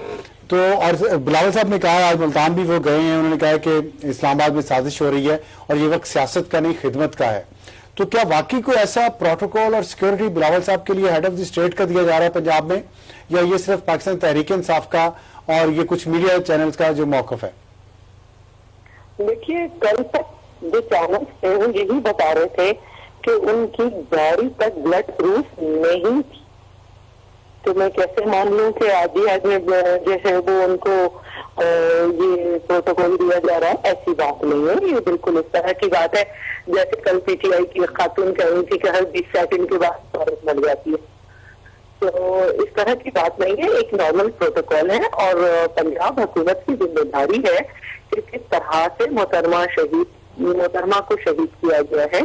तो और बिलावल साहब ने कहा, आज मुल्तान भी वो गए हैं, उन्होंने कहा कि इस्लामाबाद में साजिश हो रही है और ये वक्त सियासत का नहीं खिदमत का है। तो क्या वाकई कोई ऐसा प्रोटोकॉल और सिक्योरिटी बिलावल साहब के लिए हेड ऑफ द स्टेट का दिया जा रहा है पंजाब में, या ये सिर्फ पाकिस्तान तहरीक इंसाफ का और ये कुछ मीडिया चैनल्स का जो मौकफ है? देखिए, कल तक जो चैनल्स थे वो यही बता रहे थे कि उनकी गाड़ी तक ब्लड प्रूफ नहीं थी। तो मैं कैसे मान लूं कि आज में जो है वो उनको ये प्रोटोकॉल दिया जा रहा है? ऐसी बात नहीं है, ये बिल्कुल इस तरह की बात है जैसे कल पीटीआई की खातून कह रही थी कि हर 20 सेकंड के बाद औरत मर जाती है। तो इस तरह की बात नहीं है, एक नॉर्मल प्रोटोकॉल है और पंजाब हुकूमत की जिम्मेदारी है कि किस तरह से मोहतरमा को शहीद किया गया है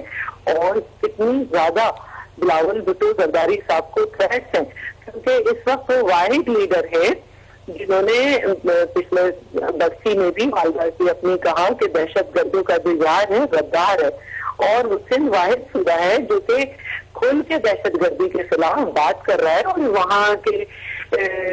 और कितनी ज्यादा बिलावल भुट्टो जरदारी साहब को थ्रेट्स हैं, क्योंकि इस वक्त वो वाहिद लीडर है जिन्होंने पिछले बस्ती में भी वालदासी अपनी कहा कि दहशत गर्दों का दिगार है, गद्दार है, और हुसैन वाहिद सूबा है जो कि खुल के दहशत गर्दी के खिलाफ बात कर रहा है। और वहाँ के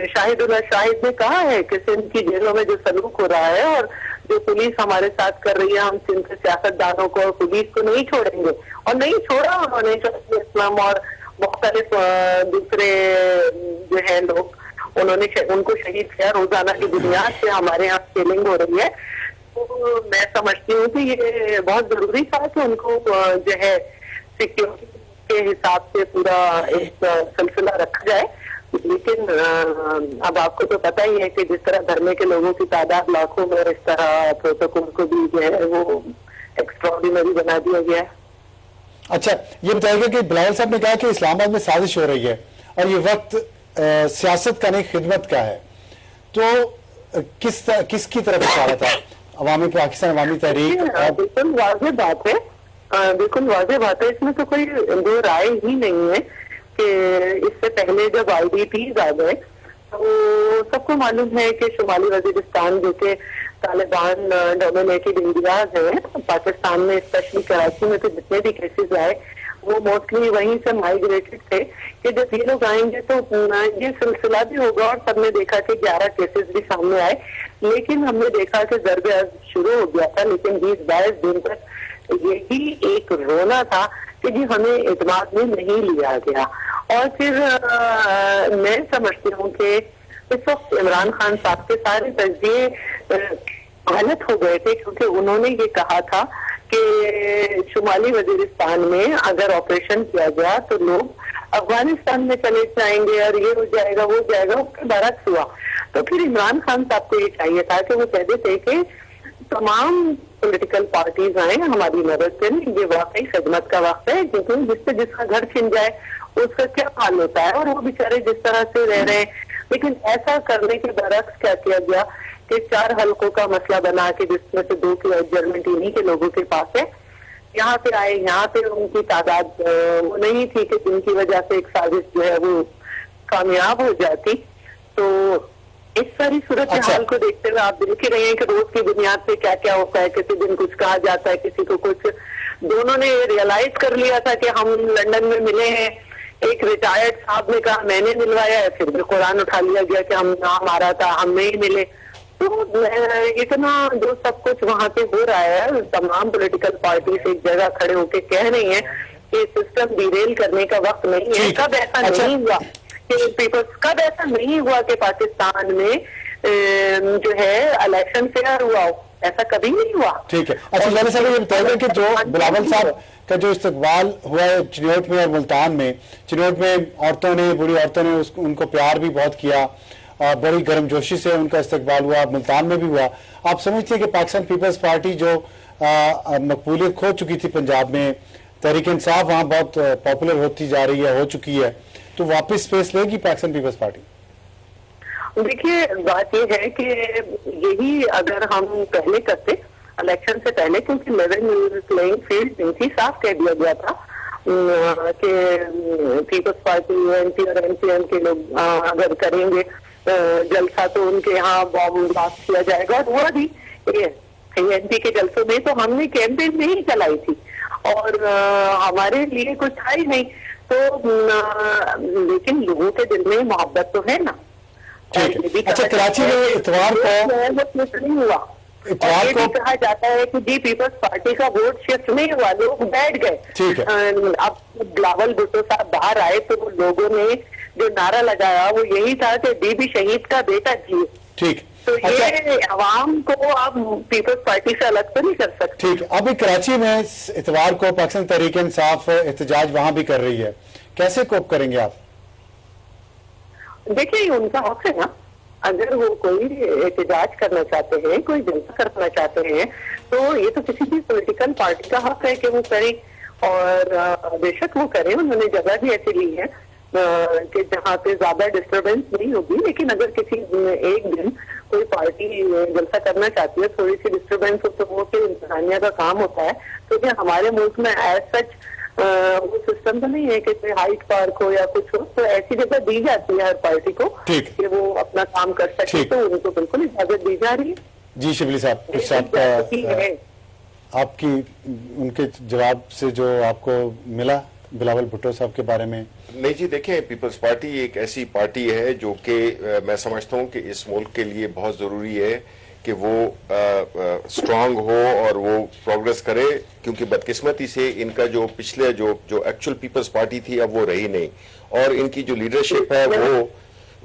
शाहिदुल्लाह शाहिद ने कहा है कि सिंध की जेलों में जो सलूक हो रहा है और जो पुलिस हमारे साथ कर रही है, हम सिंध के सियासतदानों को और पुलिस को नहीं छोड़ेंगे, और नहीं छोड़ा उन्होंने। इस्लाम और मुख्तलिफ दूसरे जो है लोग, उन्होंने उनको शहीद किया। रोजाना की बुनियाद से हमारे यहाँ सेलिंग हो रही है। तो मैं समझती हूँ कि ये बहुत जरूरी था कि उनको जो है सिक्योरिटी के हिसाब से पूरा एक सिलसिला रखा जाए। लेकिन अब आपको तो पता ही है कि जिस तरह धरने के लोगों की तादाद लाखों में, इस तरह प्रोटोकॉल को भी जो है वो एक्स्ट्राऑर्डिनरी बना दिया गया है। अच्छा, ये बताइएगा कि बिलावल साहब ने कहा कि इस्लामाबाद में साजिश हो रही है और ये वक्त सियासत का नहीं खिदमत का है, तो किसकी तरफ इशारा था? अवामी पाकिस्तान अवामी तहरीक? बिल्कुल वाज़ेह बात है, बिल्कुल वाज़ेह बात है, इसमें तो कोई दो राय ही नहीं है कि इससे पहले जब IDPs आ गए तो सबको मालूम है कि शुमाली वजीरिस्तान जो कि तालिबान डोमिनेटेड एरियाज है पाकिस्तान में, स्पेशली कराची में, तो जितने भी केसेस आए वो मोस्टली वहीं से माइग्रेटेड थे कि जब ये लोग आएंगे तो ये सिलसिला भी होगा। और सबने देखा कि 11 केसेस भी सामने आए, लेकिन हमने देखा कि ज़रबे अज़्ज़ शुरू हो गया था, लेकिन 20-22 दिन तक यही एक रोना था कि जी हमें एतमाद में नहीं लिया गया। और फिर मैं समझती हूँ कि इस वक्त इमरान खान साहब के सारे तजज़िये गलत हो गए थे, क्योंकि उन्होंने ये कहा था कि शुमाली वजीरिस्तान में अगर ऑपरेशन किया गया तो लोग अफगानिस्तान में चले जाएंगे और ये हो जाएगा वो जाएगा, उसके बरक्स हुआ। तो फिर इमरान खान साहब को ये चाहिए था कि वो कह देते कि तमाम पॉलिटिकल पार्टीज आए हमारी मदद करें, ये वाकई खिदमत का वक्त है, क्योंकि जिससे जिसका घर छिन जाए उसका क्या हाल होता है, और वो बेचारे जिस तरह से रह रहे हैं। लेकिन ऐसा करने के बरक्स क्या किया गया कि 4 हल्कों का मसला बना के जिसमें से 2 की एडजर्मेंट इन्हीं के लोगों के पास है, यहाँ पे आए, यहाँ पे उनकी तादाद वो नहीं थी कि जिनकी वजह से एक साजिश जो है वो कामयाब हो जाती। तो इस सारी सूरत हाल को देखते हुए आप देख ही रहे हैं कि रोज की बुनियाद पे क्या क्या होता है, किसी दिन कुछ कहा जाता है, किसी को कुछ। दोनों ने रियलाइज कर लिया था कि हम लंदन में मिले हैं, एक रिटायर्ड साहब ने कहा मैंने मिलवाया है, फिर भी कुरान उठा लिया गया कि हम नाम आ रहा था, हम नहीं मिले। तो इतना जो सब कुछ वहां पे हो रहा है, तमाम पॉलिटिकल पार्टीज एक जगह खड़े होके कह रही हैं कि सिस्टम डिरेल करने का वक्त नहीं है। कब ऐसा नहीं हुआ कि पीपल्स, कब ऐसा नहीं हुआ कि पाकिस्तान में जो है इलेक्शन फेयर हुआ हो? ऐसा कभी नहीं हुआ। ठीक है। अच्छा लाला साहब ये बताइए कि जो बिलावल साहब का जो इस्तकबाल हुआ है चिन्योट में और मुल्तान में, चिन्योट में औरतों ने, बूढ़ी औरतों ने उनको प्यार भी बहुत किया और बड़ी गर्मजोशी से उनका इस्तकबाल हुआ, मुल्तान में भी हुआ। आप समझते हैं कि पाकिस्तान पीपल्स पार्टी जो मकबूलियत खो चुकी थी पंजाब में, तहरीक इंसाफ वहाँ बहुत पॉपुलर होती जा रही है, हो चुकी है, तो वापस स्पेस लेगी पाकिस्तान पीपल्स पार्टी? देखिए बात ये है कि यही अगर हम पहले करते इलेक्शन से पहले, क्योंकि लेवल प्लेइंग फील्ड नहीं थी, साफ कह दिया गया था कि पीपल्स पार्टी एनपी और एनपीएम के लोग अगर करेंगे जलसा तो उनके यहाँ बॉम्ब ब्लास्ट किया जाएगा, और हुआ भी। एनपी के जलसों में तो हमने कैंपेन नहीं चलाई थी और हमारे लिए कुछ था ही नहीं, तो लेकिन लोगों के दिल में मोहब्बत तो है ना। अच्छा कराची में इतवार को नहीं हुआ, इतवार को कहा जाता है कि जी पीपल्स पार्टी का वोट शिफ्ट नहीं हुआ, लोग बैठ गए। ठीक है। अब बिलावल भुट्टो साहब बाहर आए तो लोगों ने जो नारा लगाया वो यही था कि बीबी शहीद का बेटा जिए। ठीक। तो अच्छा, ये आवाम को आप पीपल्स पार्टी से अलग तो नहीं कर सकते। ठीक। अभी कराची में इतवार को पाकिस्तान तहरीक इंसाफ एहतजाज वहां भी कर रही है, कैसे कोप करेंगे आप? देखिए उनका हक है ना, अगर वो कोई एहतजाज करना चाहते हैं, कोई जलसा करना चाहते हैं, तो ये तो किसी भी पॉलिटिकल पार्टी का हक है कि वो करे, और बेशक वो करे। उन्होंने जगह भी ऐसी ली है कि जहाँ पे ज्यादा डिस्टरबेंस नहीं होगी, लेकिन अगर किसी एक दिन कोई पार्टी जलसा करना चाहती है, थोड़ी सी डिस्टरबेंस हो, तो वो फिर इंतजामिया का काम होता है। तो क्या हमारे मुल्क में एज सच वो सिस्टम तो नहीं है कि कोई हाइट पार्क हो या कुछ हो, तो ऐसी जगह दी जाती है हर पार्टी को कि वो अपना काम कर सके, तो उनको बिल्कुल इजाजत दी जा रही है। जी शिबली साहब, कुछ आपकी उनके जवाब से जो आपको मिला बिलावल भुट्टो साहब के बारे में? नहीं जी, देखें पीपल्स पार्टी एक ऐसी पार्टी है जो कि मैं समझता हूँ कि इस मुल्क के लिए बहुत ज़रूरी है कि वो स्ट्रांग हो और वो प्रोग्रेस करे, क्योंकि बदकिस्मती से इनका जो पिछले जो एक्चुअल पीपल्स पार्टी थी अब वो रही नहीं, और इनकी जो लीडरशिप है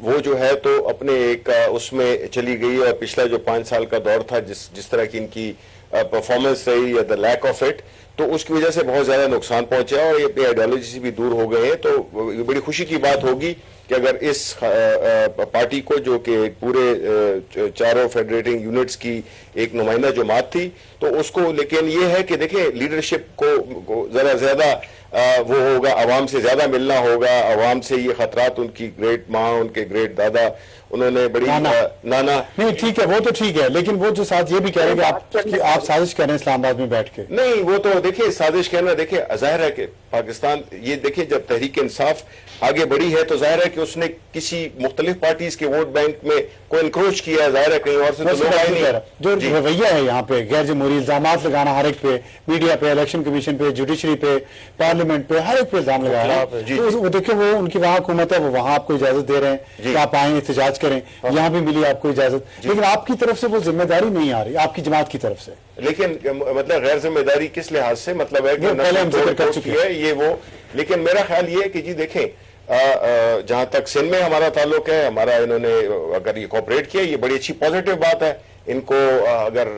वो जो है तो अपने एक उसमें चली गई, और पिछला जो 5 साल का दौर था जिस तरह की इनकी परफॉर्मेंस रही या द लैक ऑफ इट, तो उसकी वजह से बहुत ज्यादा नुकसान पहुंचा और ये अपनी आइडियोलॉजी से भी दूर हो गए हैं। तो ये बड़ी खुशी की बात होगी कि अगर इस पार्टी को, जो कि पूरे चारों फेडरेटिंग यूनिट्स की एक नुमाइंदा जमात थी, तो उसको, लेकिन ये है कि देखें लीडरशिप को जरा ज्यादा वो होगा, आवाम से ज्यादा मिलना होगा, आवाम से ये खतरात, उनकी ग्रेट माँ, उनके ग्रेट दादा, उन्होंने बड़ी नाना नहीं ठीक है, वो तो ठीक है, लेकिन वो जो साथ ये भी कह रहे हैं कि आप साजिश कर रहे हैं इस्लामाबाद में बैठ के। नहीं, वो तो देखिए साजिश कहना, देखिए जाहिर है कि पाकिस्तान, ये देखिए जब तहरीक इंसाफ आगे बढ़ी है तो जाहिर है कि उसने किसी मुख्तलिफ पार्टीज के वोट बैंक में को इनक्रोच किया, जाहिर है कहीं और से तो लोग आए नहीं। जो रवैया है यहाँ पे गैर जमहूरी इल्जाम लगाना, हर एक पे, मीडिया पे, इलेक्शन कमीशन पे, जुडिशरी पे, पार्लियामेंट पे, हर एक पे इल्जाम लगा रहे हैं, वो देखिए वो उनकी वहाँ हुकूमत है, वो वहाँ आपको इजाजत दे रहे हैं कि आप आए एहतजाज करें, यहाँ भी मिली आपको इजाजत, लेकिन आपकी तरफ से वो जिम्मेदारी नहीं आ रही, आपकी जमात की तरफ से। लेकिन मतलब गैर जिम्मेदारी किस लिहाज से, मतलब है कि पहले हम जिक्र कर चुके हैं ये वो, लेकिन मेरा ख्याल ये है कि जी देखें जहां तक सिंध में हमारा ताल्लुक है, हमारा इन्होंने अगर ये कोऑपरेट किया, ये बड़ी अच्छी पॉजिटिव बात है। इनको अगर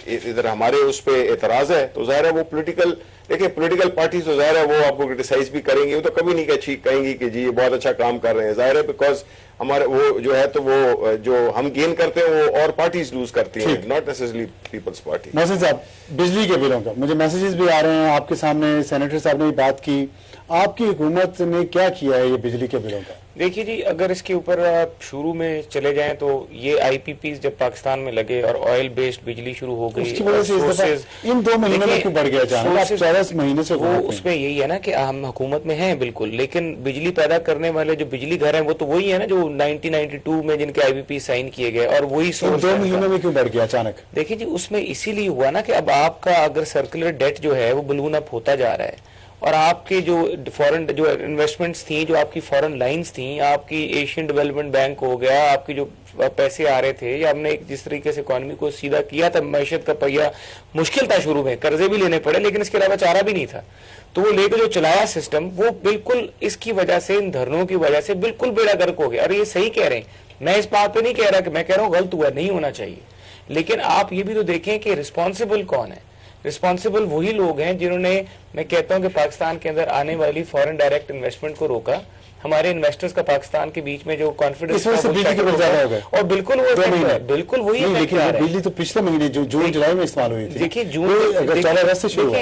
इधर हमारे उस पे एतराज है तो जाहिर है वो पॉलिटिकल, देखिए पॉलिटिकल पार्टी तो जाहिर है वो आपको क्रिटिसाइज भी करेंगी, वो तो कभी नहीं कहेंगी कि जी ये बहुत अच्छा काम कर रहे हैं, जाहिर है बिकॉज हमारे वो जो है तो वो जो हम गेन करते हैं वो और पार्टीज लूज करती हैं, not necessarily people's party. Message साहब, बिजली के बिलों का मुझे मैसेजेस भी आ रहे हैं आपके सामने, सेनेटर साहब ने भी बात की, आपकी हुकूमत ने क्या किया है ये बिजली के बिलों का? देखिए जी, अगर इसके ऊपर आप शुरू में चले जाएं तो ये आईपीपीज जब पाकिस्तान में लगे और ऑयल बेस्ड बिजली शुरू हो गई, उसकी वजह से इस दफा इन 2 महीनों में क्यों बढ़ गया अचानक? 14 महीने से वो उसमें यही है ना कि हम हुकूमत में हैं बिल्कुल, लेकिन बिजली पैदा करने वाले जो बिजली घर हैं वो तो वही है ना जो 1992 में जिनके आईपीपी साइन किए गए, और वही सोर्स 2 महीनों में क्यों बढ़ गया अचानक? देखिए जी, उसमें इसीलिए हुआ ना कि अब आपका अगर सर्कुलर डेट जो है वो बलून अप होता जा रहा है, और आपके जो फॉरेन जो इन्वेस्टमेंट्स थी, जो आपकी फॉरेन लाइंस थी, आपकी एशियन डेवलपमेंट बैंक हो गया, आपकी जो पैसे आ रहे थे, या हमने जिस तरीके से इकोनॉमी को सीधा किया था, मैशत का पहिया मुश्किल था, शुरू में कर्जे भी लेने पड़े, लेकिन इसके अलावा चारा भी नहीं था, तो वो लेकर जो चलाया सिस्टम, वो बिल्कुल इसकी वजह से, इन धरनों की वजह से बिल्कुल बेड़ा गर्क हो गया। और ये सही कह रहे हैं, मैं इस बात पे नहीं कह रहा कि मैं कह रहा हूँ गलत हुआ, नहीं होना चाहिए, لیکن آپ یہ بھی تو دیکھیں کہ رسپانسبل کون ہے. رسپانسبل وہی لوگ ہیں جنہوں نے, میں کہتا ہوں کہ پاکستان کے اندر آنے والی فورن ڈائریکٹ انویسٹمنٹ کو روکا, ہمارے انویسٹرز کا پاکستان کے بیچ میں جو کانفیڈنس اور بالکل وہ بالکل وہی لیکن بجلی تو پچھلے مہینے جون جولائی میں استعمال ہوئی تھی. دیکھیے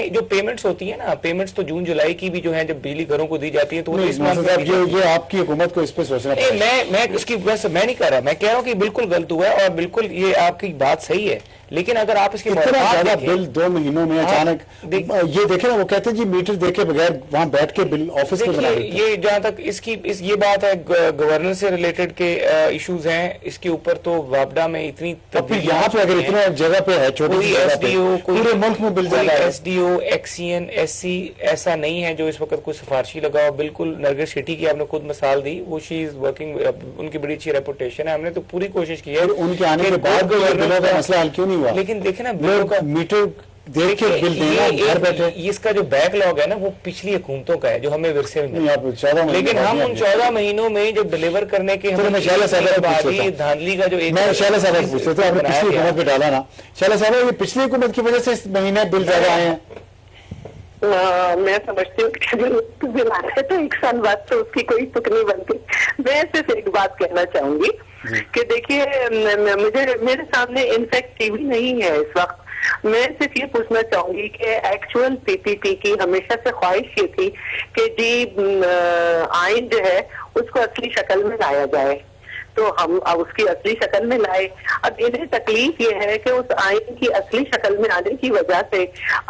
جو پیمنٹس ہوتی ہے نا, پیمنٹس تو جون جولائی کی بھی جو ہے جب بجلی گھروں کو دی جاتی ہے تو یہ آپ کی حکومت کو اس پہ سوچنا ہے. میں اس کی وجہ سے میں نہیں کر رہا, میں کہہ رہا ہوں کہ بالکل غلط ہوا ہے اور بالکل یہ آپ کی بات صحیح ہے, لیکن اگر آپ اس کی زیادہ بل 2 مہینوں میں اچانک یہ دیکھیں نا, وہ کہتے ہیں جی میٹر دیکھے بغیر وہاں بیٹھ کے بل آفس میں بنا دیتے ہیں. یہ جہاں تک اس کی یہ بات ہے گورننس سے ریلیٹڈ کے ایشوز ہیں, اس کے اوپر تو وابڈا میں اتنی یہاں پہ اگر اتنا جگہ پہ ہے چھوٹی ایس ڈی او پورے ملک میں بل زیادہ ہے, ایس ڈی او ایکس سی این ایس سی ایسا نہیں ہے جو اس وقت کوئی سفارشی لگا ہو. بالکل نرگس شیٹی کی آپ نے خود مثال دی, وہ شی از ورکنگ, ان کی بڑی اچھی ریپوٹیشن ہے, ہم نے تو پوری کوشش کی ہے ان کے آنے کے بعد بلوں کا مسئلہ حل کیوں نہیں ہوا. لیکن دیکھیں نا میٹر دیکھ کے بل دینا گھر بیٹھے, اس کا جو بیک لاگ ہے نا وہ پچھلی حکومتوں کا ہے جو ہمیں ورثے میں, لیکن ہم ان 14 مہینوں میں جو ڈیلیور کرنے کے دھاندلی کا جو میں شیلا صاحب پوچھتے تھے, آپ نے پچھلی حکومت پہ ڈالا نا شیلا صاحب, یہ پچھلی حکومت کی وجہ سے اس مہینے بل زیادہ آئے ہیں. میں سمجھتی ہوں کہ بل آتے تو 1 سال بعد تو اس کی کوئی تک نہیں بنتی. میں صرف ایک بات کہنا چاہوں گی کہ دیکھیے میرے سامنے انفیکٹ ٹی وی نہیں ہے اس وقت. میں صرف یہ پوچھنا چاہوں گی کہ ایکچوئل پی پی پی کی ہمیشہ سے خواہش یہ تھی کہ جی آئین جو ہے اس کو اصلی شکل میں لایا جائے, تو ہم اب اس کی اصلی شکل میں لائے. اب انہیں تکلیف یہ ہے کہ اس آئین کی اصلی شکل میں آنے کی وجہ سے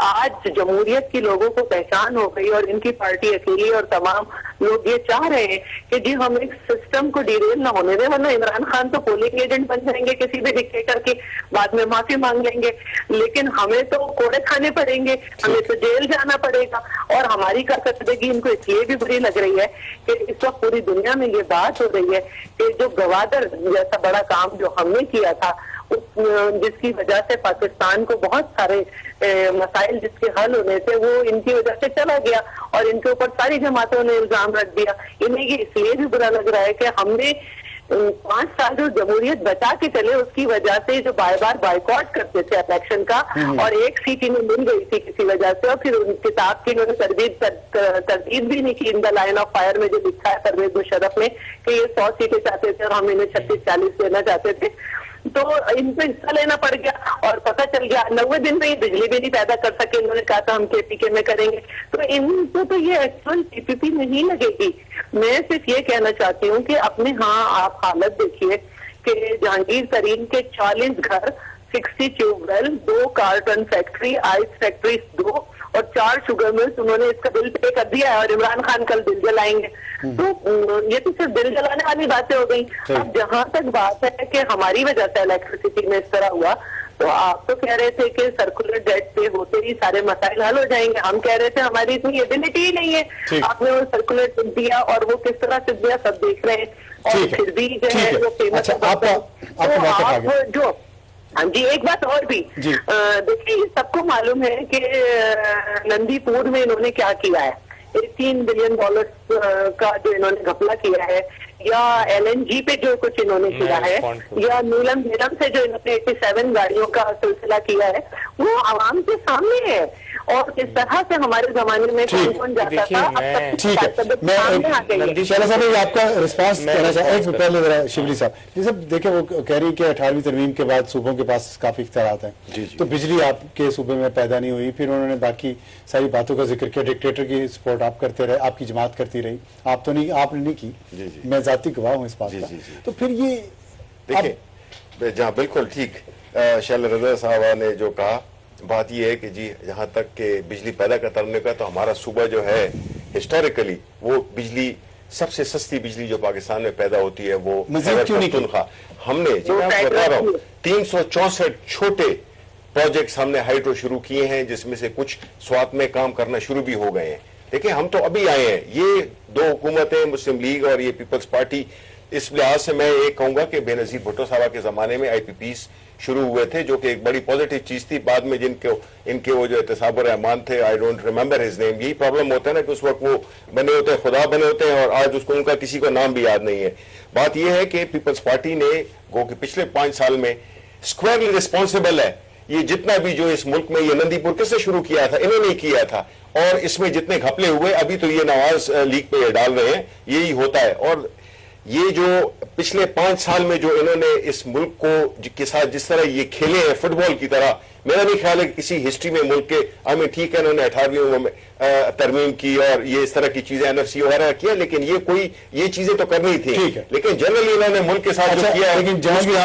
آج جمہوریت کے لوگوں کو پہچان ہو گئی, اور ان کی پارٹی اکیلی اور تمام لوگ یہ چاہ رہے ہیں کہ جی ہم ایک سسٹم کو ڈیریل نہ ہونے دیں, ورنہ عمران خان تو پولنگ ایجنٹ بن جائیں گے کسی بھی ڈکٹیٹر کی, بعد میں معافی مانگ لیں گے, لیکن ہمیں تو کوڑے کھانے پڑیں گے, ہمیں تو جیل جانا پڑے گا. اور ہماری کارکردگی ان کو اس لیے بھی بری لگ رہی ہے کہ اس وقت پوری دنیا میں یہ بات ہو رہی ہے کہ جو گوادر جیسا بڑا کام جو ہم نے کیا تھا, جس کی وجہ سے پاکستان کو بہت سارے مسائل جس کے حل ہونے تھے وہ ان کی وجہ سے چلا گیا, اور ان کے اوپر ساری جماعتوں نے الزام رکھ دیا. انہیں یہ اس لیے بھی برا لگ رہا ہے کہ ہم نے 5 سال جو جمہوریت بچا کے چلے اس کی وجہ سے جو بار بار بائیکاٹ کرتے تھے الیکشن کا, اور ایک سیٹ انہیں مل گئی تھی کسی وجہ سے, اور پھر ان کتاب کی انہوں نے تردید بھی نہیں کی ان دا لائن آف فائر میں جو لکھا ہے پرویز مشرف نے کہ یہ 100 سیٹیں چاہتے تھے اور ہم انہیں 36-40 دینا چاہتے تھے. تو ان کو حصہ لینا پڑ گیا, اور پتہ چل گیا 90 دن میں یہ بجلی بھی نہیں پیدا کر سکے. انہوں نے کہا تھا ہم کے پی کے میں کریں گے, تو ان کو تو یہ ایکچوئل پی پی پی نہیں لگے گی. میں صرف یہ کہنا چاہتی ہوں کہ اپنے ہاں آپ حالت دیکھیے کہ جہانگیر ترین کے 40 گھر, 60 tube well, 2 carton factory, ice factory 2 اور 4 شوگر ملز, انہوں نے اس کا بل پے کر دیا ہے, اور عمران خان کل دل جلائیں گے. تو یہ تو صرف دل جلانے والی باتیں ہو گئی. اب جہاں تک بات ہے کہ ہماری وجہ سے الیکٹریسٹی میں اس طرح ہوا, تو آپ تو کہہ رہے تھے کہ سرکولر ڈیٹ پہ ہوتے ہی سارے مسائل حل ہو جائیں گے. ہم کہہ رہے تھے ہماری اتنی ایبلٹی ہی نہیں ہے. آپ نے وہ سرکولر ڈیٹ دیا اور وہ کس طرح سے دیا سب دیکھ رہے ہیں, اور پھر بھی جو ہے وہ فیمس جو ہاں جی. ایک بات اور بھی دیکھیے, سب کو معلوم ہے کہ نندی پور میں انہوں نے کیا کیا ہے, $18 بلین کا جو انہوں نے گھپلا کیا ہے, یا ایل این جی پہ جو کچھ انہوں نے کیا ہے, یا نیلم جھیلم سے جو انہوں نے 87 گاڑیوں کا سلسلہ کیا ہے, وہ عوام کے سامنے ہے. اور اس طرح سے ہمارے زمانے میں کون جاتا تھا. شیلا صاحب آپ کا رسپانس کہنا چاہیے پہلے ذرا شبلی صاحب. یہ سب دیکھیں وہ کہہ رہی کہ 18ویں ترمیم کے بعد صوبوں کے پاس کافی اختیارات ہیں, تو بجلی آپ کے صوبے میں پیدا نہیں ہوئی. پھر انہوں نے باقی ساری باتوں کا ذکر کیا, ڈکٹیٹر کی سپورٹ آپ کرتے رہے, آپ کی جماعت کرتی رہی, آپ تو نہیں, آپ نے نہیں کی, میں ذاتی گواہ ہوں اس بات کا. تو پھر یہ دیکھیں جہاں بالکل ٹھیک شیلا رضا صاحبہ نے جو کہا, بات یہ ہے کہ جی جہاں تک کہ بجلی پیدا کرنے کا, تو ہمارا صوبہ جو ہے ہسٹوریکلی وہ بجلی سب سے سستی بجلی جو پاکستان میں پیدا ہوتی ہے وہ پختونخوا. ہم نے بتا رہا ہوں 364 چھوٹے پروجیکٹس ہم نے ہائیڈرو شروع کیے ہیں, جس میں سے کچھ سوات میں کام کرنا شروع بھی ہو گئے ہیں. دیکھیں ہم تو ابھی آئے ہیں, یہ 2 حکومتیں مسلم لیگ اور یہ پیپلز پارٹی, اس لحاظ سے میں ایک کہوں گا کہ بے نظیر بھٹو صاحبہ کے زمانے میں آئی پی پیز شروع ہوئے تھے, جو کہ ایک بڑی پازیٹیو چیز تھی. بعد میں ان کے وہ جو احتساب الرحمان تھے, I don't remember his name, یہی پرابلم ہوتا ہے نا کہ اس وقت وہ بنے ہوتے ہیں, خدا بنے ہوتے ہیں, اور آج اس کو ان کا کسی کو نام بھی یاد نہیں ہے. بات یہ ہے کہ پیپلز پارٹی نے گو کہ پچھلے 5 سال میں स्क्वायरली रिस्पॉन्सिबल है। ये जितना भी जो इस मुल्क में ये नंदीपुर किसने शुरू किया था, इन्होंने किया था, और इसमें जितने घपले हुए अभी तो ये नवाज लीग पे डाल रहे हैं, यही होता है। और ये जो पिछले 5 साल में जो इन्होंने इस मुल्क को के साथ जिस तरह ये खेले हैं फुटबॉल की तरह, मेरा नहीं ख्याल है कि किसी हिस्ट्री में मुल्क के, ठीक है इन्होंने 18वीं में तरमीम की और ये इस तरह की चीजें NFC वगैरह किया, लेकिन ये चीजें तो करनी थी, लेकिन जनरली इन्होंने मुल्क के साथ जो किया है, लेकिन जहांगीर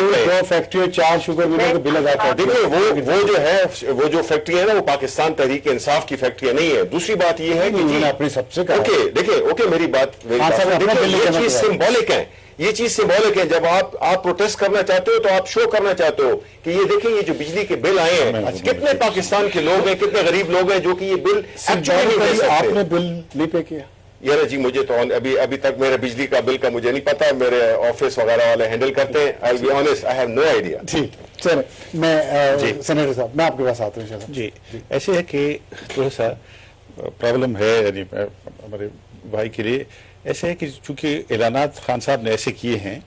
में फैक्ट्री 4 शुगर मिलों को बिल अदा कर, देखिए वो जो है वो जो फैक्ट्री है ना, वो पाकिस्तान तहरीक इंसाफ की फैक्ट्री नहीं है। दूसरी बात ये है कि उन्होंने अपनी सबसे कहा, देखिए मेरी बात, ये चीज सिंबॉलिक है, ये चीज सिंबॉलिक है। जब आप प्रोटेस्ट करना चाहते हो तो आप शो करना चाहते हो कि ये देखिए ये जो बिजली के बिल आए हैं, कितने पाकिस्तान के लोग हैं, कितने गरीब लोग हैं जो कि ये बिल एक्चुअली नहीं दे सकते। आपने बिल नहीं पे किया? यार जी मुझे तो अभी तक मेरे बिजली का बिल का मुझे नहीं पता, मेरे ऑफिस वगैरह वाले हैंडल करते हैं। I will be honest, I have no idea. ठीक, चलो मैं सेनेटर साहब मैं आपके पास आता हूँ। जी, ऐसे है कि थोड़ा सा प्रॉब्लम है यानी हमारे भाई के लिए, ऐसे है कि चूंकि ऐलानात खान साहब ने ऐसे किए हैं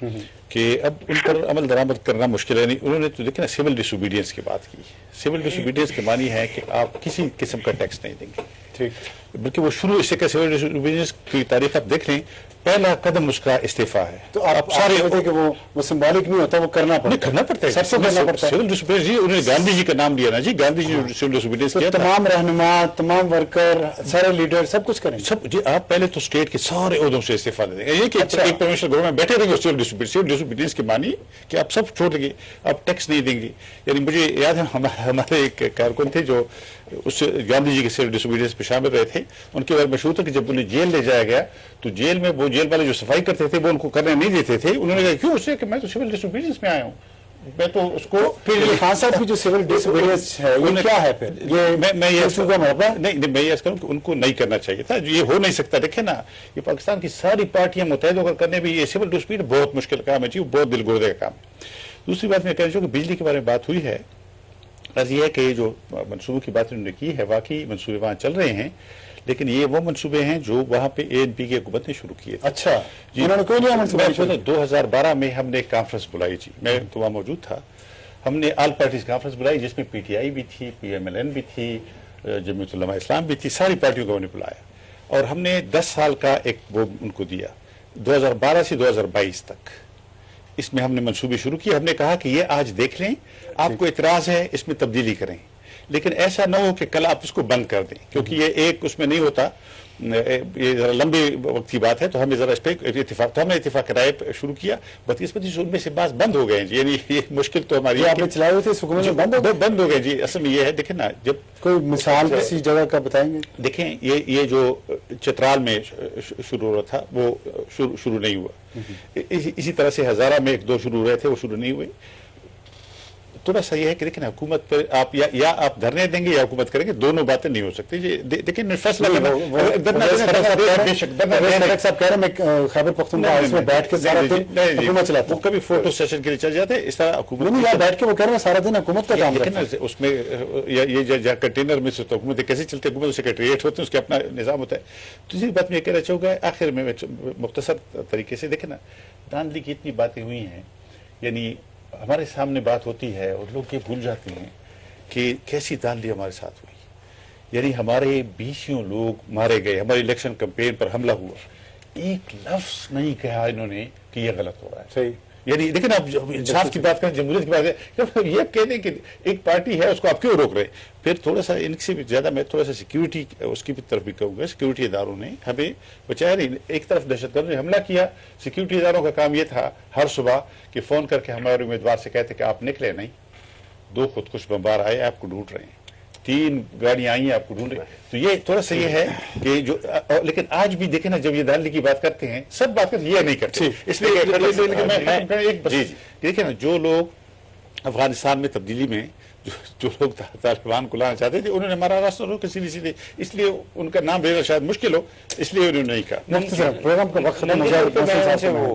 कि अब उन पर अमल दरामद करना मुश्किल है। नहीं, उन्होंने तो देखिए ना सिविल डिसोबीडियंस की बात की। सिविल डिसोबीडियंस के मानी है कि आप किसी किस्म का टैक्स नहीं देंगे, ठीक, बल्कि वो शुरू इससे क्या सिविल डिसोबीडियंस की तारीख आप देख लें, पहला कदम उसका इस्तीफा है। तो आप सारे होते कि वो सिंबॉलिक नहीं होता, वो करना पड़ता है, करना पड़ता है, सबको करना पड़ता है। सिविल डिसोबीडियंस जी, उन्होंने गांधी जी का नाम लिया ना जी, गांधी जी ने सिविल डिसोबीडियंस किया, तमाम रहनुमा, तमाम वर्कर, सारे लीडर सब कुछ करेंगे सब जी। आप पहले तो स्टेट के सारे ओहदों से इस्तीफा दे देंगे, ये कि एक परमेश्वर गृह में बैठे रहेंगे सिविल डिसोबीडियंस की मानी कि आप सब छोड़ देंगे, आप टैक्स नहीं देंगे। यानी मुझे याद है हमारे एक कारकुन थे जो उस गांधी जी के सिविल डिसोबीडियंस में शामिल रहे थे, उनके बारे में मशहूर था कि जब उन्हें जेल ले जाया गया तो जेल में वो जेल वाले जो सफाई करते थे वो उनको करने नहीं देते थे। उन्होंने कहा क्यों? उससे कि मैं तो सिविल डिसोबीडियंस में आया हूँ, मैं तो उसको फिर ये खान साहब की जो सिविल डिसोबीडियंस है ये क्या है? फिर ये मैं ये नहीं मैं ये करूँ कि उनको नहीं करना चाहिए था, ये हो नहीं सकता। देखे ना, ये पाकिस्तान की सारी पार्टियां मुतहद होकर करने भी ये सिविल डिसोबीडियंस बहुत मुश्किल काम है जी, बहुत दिल गुर्दे का काम है। दूसरी बात मैं कहना चाहूँ कि बिजली के बारे में बात हुई है, अर्ज ये है कि जो मनसूबों की बात उन्होंने की है, वाकई मनसूबे वहाँ चल रहे हैं, लेकिन ये वो मनसूबे हैं जो वहाँ पे ANP की हुकूमत ने शुरू किए थे। अच्छा जी, उन्होंने कोई नहीं मनसूबा? 2012 में हमने एक कॉन्फ्रेंस बुलाई जी, मैं तो वहाँ मौजूद था। हमने ऑल पार्टीज कॉन्फ्रेंस बुलाई जिसमें PTI भी थी, PMLN भी थी, जमीयत उलमा इस्लाम भी थी, सारी पार्टियों को हमने बुलाया और हमने 10 साल का एक वो उनको दिया, 2012 से 2022 तक। इसमें हमने मंसूबे शुरू किए। हमने कहा कि ये आज देख लें, आपको इतराज है इसमें तब्दीली करें, लेकिन ऐसा ना हो कि कल आप उसको बंद कर दें, क्योंकि ये एक उसमें नहीं होता, ये जरा लंबे वक्त की बात है। तो हमें जरा इस पर इत्तेफाक, तो हमने इत्तेफाक राय शुरू किया, 32 उनमें से बात बंद हो गए जी। यानी ये मुश्किल तो हमारी आपने चलाए हुए थे हुकूमत में बंद हो गए जी। असल में ये है, देखें ना, जब कोई मिसाल किसी जगह का बताएंगे? देखें ये जो चित्राल में शुरू हो रहा था वो शुरू नहीं हुआ, इसी तरह से हजारा में 1-2 शुरू हो रहे थे, वो शुरू नहीं हुए। थोड़ा सा ये है कि देखिए ना, हुकूमत पर आप या आप धरने देंगे या हुकूमत करेंगे, दोनों बातें नहीं हो सकती। देखिए फैसला साहब कह रहे हैं खैबर पख्तूनख्वा में बैठ के सारा दिन हुकूमत चलाता हूं, कभी फोटो सेशन के लिए चल जाते हैं, इस तरह हुकूमत नहीं बैठ के वो कह रहे हैं सारा दिन हुकूमत का काम करना। उसमें ये कंटेनर में से तो हुकूमत कैसे चलते, हुकूमत सेक्रेटरीट होते हैं, उसके अपना निज़ाम होता है। दूसरी बात मैं कहना चाहूँगा आखिर में मुख्तसर तरीके से, देखे ना, धांधली की इतनी बातें हुई हैं, यानी हमारे सामने बात होती है और लोग ये भूल जाते हैं कि कैसी धांधली हमारे साथ हुई। यानी हमारे 20 लोग मारे गए, हमारे इलेक्शन कैंपेन पर हमला हुआ, एक लफ्ज नहीं कहा इन्होंने कि ये गलत हो रहा है। सही, यानी देखिए ना, आप इंसाफ की बात करें, जमहूरियत की बात करें, ये कह दें कि एक पार्टी है उसको आप क्यों रोक रहे। फिर थोड़ा सा इनसे भी ज्यादा मैं थोड़ा सा सिक्योरिटी उसकी भी तरफ भी कहूँगा, सिक्योरिटी इदारों ने हमें बचाया नहीं। एक तरफ दहशतगर्द ने हमला किया, सिक्योरिटी इदारों का काम ये था हर सुबह कि फोन करके हमारे उम्मीदवार से कहते कि आप निकले नहीं, 2 खुदकुश बमबार आए आपको ढूंढ रहे हैं, 3 गाड़ियां आई हैं आपको ढूंढ रहे। तो ये थोड़ा सा ये है कि जो लेकिन आज भी देखे ना, जब ये धांधली की बात करते हैं, सब बात करते ये नहीं करते। इसलिए मैं एक देखिए ना, जो लोग अफगानिस्तान में तब्दीली में जो लोग तालिबान को लाना चाहते थे, उन्होंने हमारा रास्ता रोका सीधे, इसलिए उनका नाम लेना शायद मुश्किल हो, इसलिए उन्होंने नहीं कहा। प्रोग्राम का वक्त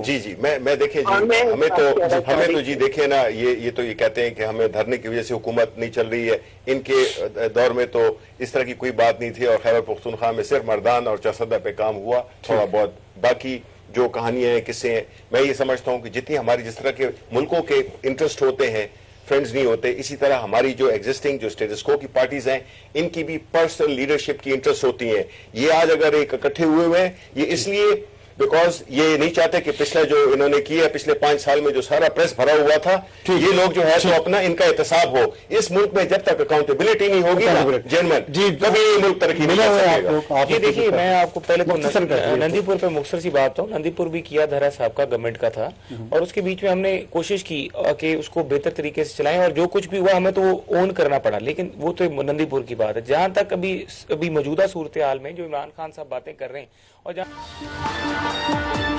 जी मैं देखे जी, हमें तो जी देखे ना, ये तो ये कहते हैं कि हमें धरने की वजह से हुकूमत नहीं चल रही है। इनके दौर में तो इस तरह की कोई बात नहीं थी और खैबर पख्तूनख्वा में सिर्फ मर्दान और चरसदा पे काम हुआ थोड़ा बहुत, बाकी जो कहानियां हैं, किस्से हैं, मैं ये समझता हूं कि जितनी हमारी जिस तरह के मुल्कों के इंटरेस्ट होते हैं, फ्रेंड्स नहीं होते, इसी तरह हमारी जो एग्जिस्टिंग जो स्टेटस को की पार्टीज हैं, इनकी भी पर्सनल लीडरशिप की इंटरेस्ट होती हैं। ये आज अगर एक इकट्ठे हुए हुए हैं, ये इसलिए बिकॉज ये नहीं चाहते कि पिछले जो इन्होंने किया पिछले 5 साल में जो सारा प्रेस भरा हुआ था, ये लोग जो है तो अपना इनका एहतसाब हो। इस मुल्क में जब तक अकाउंटेबिलिटी नहीं होगी ना जेनमैन, कभी ये मुल्क तरक्की नहीं कर सकेगा। जी देखिए, मैं आपको पहले तो नंदीपुर पे मुख्तसर सी बात हूँ। नंदीपुर भी किया धरा साहब का गवर्नमेंट का था, और उसके बीच में हमने कोशिश की कि उसको बेहतर तरीके से चलाएं, और जो कुछ भी हुआ हमें तो वो ओन करना पड़ा। लेकिन वो तो नंदीपुर की बात है। जहां तक अभी मौजूदा सूरत हाल में जो इमरान खान साहब बातें कर रहे हैं, और जहाँ